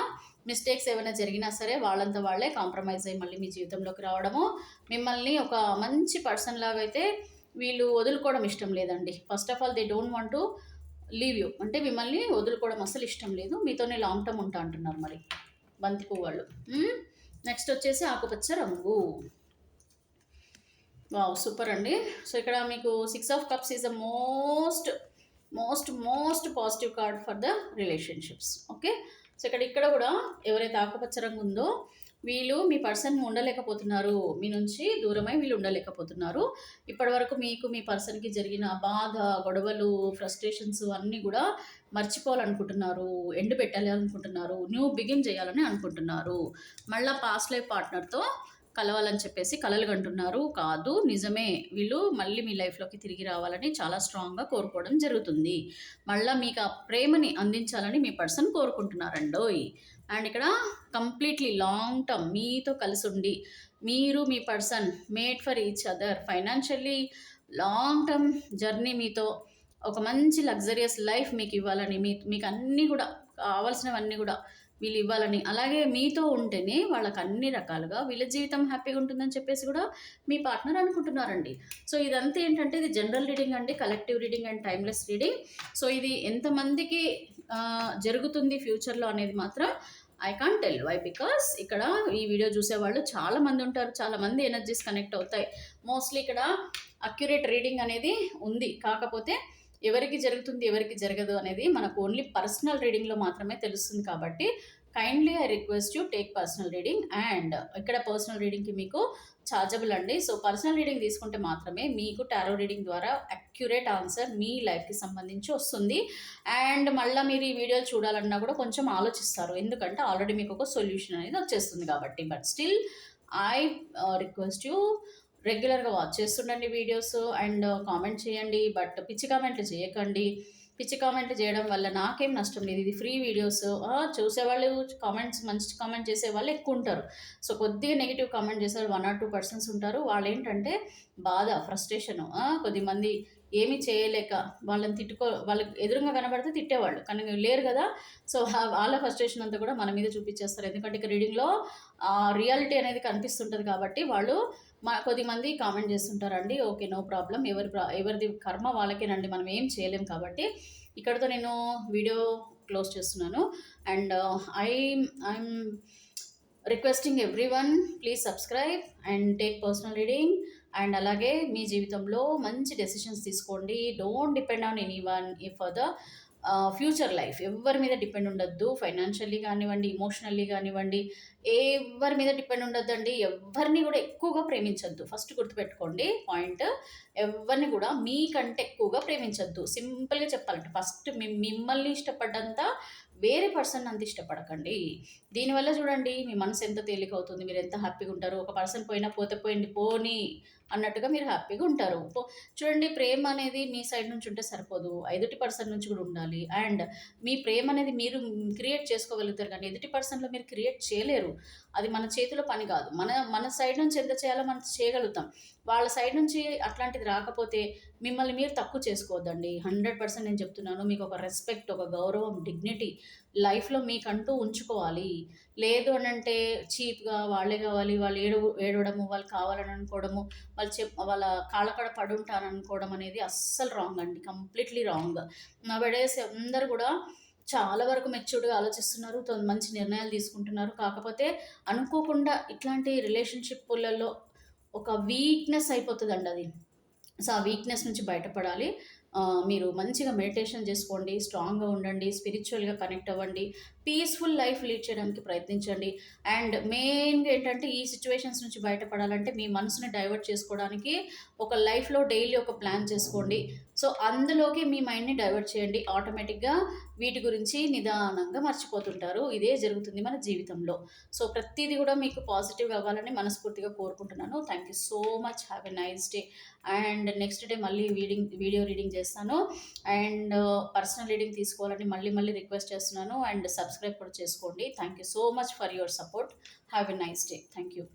మిస్టేక్స్ ఏమైనా జరిగినా సరే వాళ్ళంతా వాళ్ళే కాంప్రమైజ్ అయ్యి మళ్ళీ మీ జీవితంలోకి రావడము, మిమ్మల్ని ఒక మంచి పర్సన్ లాగా అయితే వీళ్ళు వదులుకోవడం ఇష్టం లేదండి. First of all they don't want to leave you, అంటే మిమ్మల్ని వదులుకోవడం అసలు ఇష్టం లేదు, మీతోనే లాంగ్ టర్మ్ ఉంటా అంటున్నారు మరి బంతి పువ్వు వాళ్ళు. నెక్స్ట్ వచ్చేసి ఆకుపచ్చ రంగు. వావ్ సూపర్ అండి. సో ఇక్కడ మీకు 6 of Cups is the most positive card for the relationships. Okay. So ఇక్కడ కూడా ఎవరైతే ఆకుపచ్చ రంగు ఉందో వీళ్ళు మీ పర్సన్ ఉండలేకపోతున్నారు, మీ నుంచి దూరమై వీళ్ళు ఉండలేకపోతున్నారు. ఇప్పటి వరకు మీకు మీ పర్సన్కి జరిగిన బాధ, గొడవలు, ఫ్రస్ట్రేషన్స్ అన్నీ కూడా మర్చిపోవాలనుకుంటున్నారు, ఎండ్ పెట్టాలనుకుంటున్నారు, న్యూ బిగిన్ చేయాలని అనుకుంటున్నారు, మళ్ళీ పాస్ట్ లైఫ్ పార్ట్నర్తో కలవాలని చెప్పేసి కలలు కంటున్నారు. కాదు, నిజమే, వీళ్ళు మళ్ళీ మీ లైఫ్లోకి తిరిగి రావాలని చాలా స్ట్రాంగ్గా కోరుకోవడం జరుగుతుంది. మళ్ళీ మీకు ఆ ప్రేమని అందించాలని మీ పర్సన్ కోరుకుంటున్నారండోయ్. అండ్ ఇక్కడ కంప్లీట్లీ లాంగ్ టర్మ్ మీతో కలిసి ఉండి, మీరు మీ person made for each other, financially long term journey, మీతో ఒక మంచి లగ్జరియస్ లైఫ్ మీకు ఇవ్వాలని, మీకు అన్నీ కూడా కావాల్సినవన్నీ కూడా వీళ్ళు ఇవ్వాలని, అలాగే మీతో ఉంటేనే వాళ్ళకి అన్ని రకాలుగా వీళ్ళ జీవితం హ్యాపీగా ఉంటుందని చెప్పేసి కూడా మీ పార్ట్నర్ అనుకుంటున్నారండి. సో ఇదంతా ఏంటంటే ఇది జనరల్ రీడింగ్ అండి, collective reading and timeless reading. So ఇది ఎంతమందికి జరుగుతుంది ఫ్యూచర్లో అనేది మాత్రం I can't tell. Why? Because ఇక్కడ ఈ వీడియో చూసేవాళ్ళు చాలామంది ఉంటారు, చాలామంది ఎనర్జీస్ కనెక్ట్ అవుతాయి. మోస్ట్లీ ఇక్కడ అక్యురేట్ రీడింగ్ అనేది ఉంది, కాకపోతే ఎవరికి జరుగుతుంది, ఎవరికి జరగదు అనేది మనకు ఓన్లీ పర్సనల్ రీడింగ్‌లో మాత్రమే తెలుస్తుంది కాబట్టి kindly I request you take personal reading. And ఇక్కడ పర్సనల్ రీడింగ్‌కి మీకు చార్జబుల్ అండి. సో, పర్సనల్ రీడింగ్ తీసుకుంటే మాత్రమే మీకు టారో రీడింగ్ ద్వారా అక్యురేట్ ఆన్సర్ మీ లైఫ్‌కి సంబంధించి వస్తుంది. అండ్ మళ్ళా మీరు ఈ వీడియోలు చూడాలన్నా కూడా కొంచెం ఆలోచిస్తారు. ఎందుకంటే ఆల్రెడీ మీకు ఒక సొల్యూషన్ అనేది వచ్చేస్తుంది కాబట్టి. But still I request you రెగ్యులర్‌గా వాచ్ చేస్తుండండి వీడియోస్ అండ్ కామెంట్ చేయండి. బట్ పిచ్చి కామెంట్లు చేయకండి. పిచ్చి కామెంట్లు చేయడం వల్ల నాకేం నష్టం లేదు. ఇది ఫ్రీ వీడియోస్. చూసేవాళ్ళు కామెంట్స్ మంచి కామెంట్ చేసేవాళ్ళు ఎక్కువుంటారు. సో, కొద్దిగా నెగెటివ్ కామెంట్ చేసేవాళ్ళు 1 ఆర్ 2 పర్సన్స్ ఉంటారు. వాళ్ళేంటంటే బాధ, ఫ్రస్ట్రేషను. కొద్దిమంది ఏమీ చేయలేక వాళ్ళకి ఎదురుంగా కనబడితే తిట్టేవాళ్ళు. కానీ లేరు గదా! సో, వాళ్ళ ఫ్రస్ట్రేషన్ అంతా కూడా మన మీద చూపిచ్చేస్తారు. ఎందుకంటే ఇక్కడ రీడింగ్‌లో రియాలిటీ అనేది కనిపిస్తుంటది కాబట్టి వాళ్ళు కొద్దిమంది కామెంట్ చేస్తుంటారండి. ఓకే. No problem. ఎవరిది కర్మ వాళ్ళకేనండి. మనం ఏం చేయలేం కాబట్టి ఇక్కడితో నేను వీడియో క్లోజ్ చేస్తున్నాను. And I'm requesting everyone please subscribe and take personal reading. And అలాగే మీ జీవితంలో మంచి డెసిషన్స్ తీసుకోండి. Don't depend on anyone for the future life. ఎవ్వరి మీద డిపెండ్ ఉండొద్దు. ఫైనాన్షియల్లీ కానివ్వండి, ఎమోషనల్లీ కానివ్వండి, ఎవరి మీద డిపెండ్ ఉండొద్దండి. ఎవ్వరిని కూడా ఎక్కువగా ప్రేమించొద్దు. ఫస్ట్ గుర్తుపెట్టుకోండి పాయింట్. ఎవ్వరిని కూడా మీకంటే ఎక్కువగా ప్రేమించొద్దు. సింపుల్‌గా చెప్పాలంటే ఫస్ట్ మిమ్మల్ని ఇష్టపడ్డంత వేరే పర్సన్ అంత ఇష్టపడకండి. దీనివల్ల చూడండి మీ మనసు ఎంత తేలికవుతుంది. మీరు ఎంత హ్యాపీగా ఉంటారు. ఒక పర్సన్ పోయినా పోతే పోయింది పోనీ అన్నట్టుగా మీరు హ్యాపీగా ఉంటారు. చూడండి ప్రేమ అనేది మీ సైడ్ నుంచి ఉంటే సరిపోదు. ఎదుటి పర్సన్ నుంచి కూడా ఉండాలి. అండ్ మీ ప్రేమ అనేది మీరు క్రియేట్ చేసుకోగలుగుతారు కానీ ఎదుటి పర్సన్‌లో మీరు క్రియేట్ చేయలేరు. అది మన చేతిలో పని కాదు. మన సైడ్ నుంచి ఎంత చేయాలో మనం చేయగలుగుతాం. వాళ్ళ సైడ్ నుంచి అట్లాంటిది రాకపోతే మిమ్మల్ని మీరు తక్కువ చేసుకోవద్దండి. 100% నేను చెప్తున్నాను. మీకు ఒక రెస్పెక్ట్, ఒక గౌరవం, డిగ్నిటీ లైఫ్‌లో మీకంటూ ఉంచుకోవాలి. లేదు అనంటే చీప్‌గా వాళ్ళే కావాలి, వాళ్ళు ఏడవడము, వాళ్ళు కావాలని అనుకోవడము, వాళ్ళ కాళ్ళ కాడ పడుంటాననుకోవడం అనేది అస్సలు రాంగ్ అండి. Completely wrong. నౌఎడేస్ అందరూ కూడా చాలా వరకు మెచ్యూర్డ్‌గా ఆలోచిస్తున్నారు. మంచి నిర్ణయాలు తీసుకుంటున్నారు. కాకపోతే అనుకోకుండా ఇట్లాంటి రిలేషన్‌షిప్పులలో ఒక వీక్‌నెస్ అయిపోతదండి అది. సో, ఆ వీక్‌నెస్ నుంచి బయటపడాలి. మీరు మంచిగా మెడిటేషన్ చేసుకోండి. స్ట్రాంగ్‌గా ఉండండి. స్పిరిచ్యువల్‌గా కనెక్ట్ అవ్వండి. పీస్‌ఫుల్ లైఫ్ లీడ్ చేయడానికి ప్రయత్నించండి. అండ్ మెయిన్‌గా ఏంటంటే ఈ సిట్యుయేషన్స్ నుంచి బయటపడాలంటే మీ మనసుని డైవర్ట్ చేసుకోవడానికి ఒక లైఫ్‌లో డైలీ ఒక ప్లాన్ చేసుకోండి. సో, అందులోకి మీ మైండ్‌ని డైవర్ట్ చేయండి. ఆటోమేటిక్‌గా వీటి గురించి నిదానంగా మర్చిపోతుంటారు. ఇదే జరుగుతుంది మన జీవితంలో. సో, ప్రతీది కూడా మీకు పాజిటివ్‌గా అవ్వాలని మనస్ఫూర్తిగా కోరుకుంటున్నాను. Thank you so much. Have a nice day. And next day మళ్ళీ వీడియో రీడింగ్ చేస్తాను. అండ్ పర్సనల్ రీడింగ్ తీసుకోవాలని మళ్ళీ మళ్ళీ రిక్వెస్ట్ చేస్తున్నాను. అండ్ సబ్స్క్రైబ్ కూడా చేసుకోండి. Thank you so much for your support. Have a nice day. Thank you.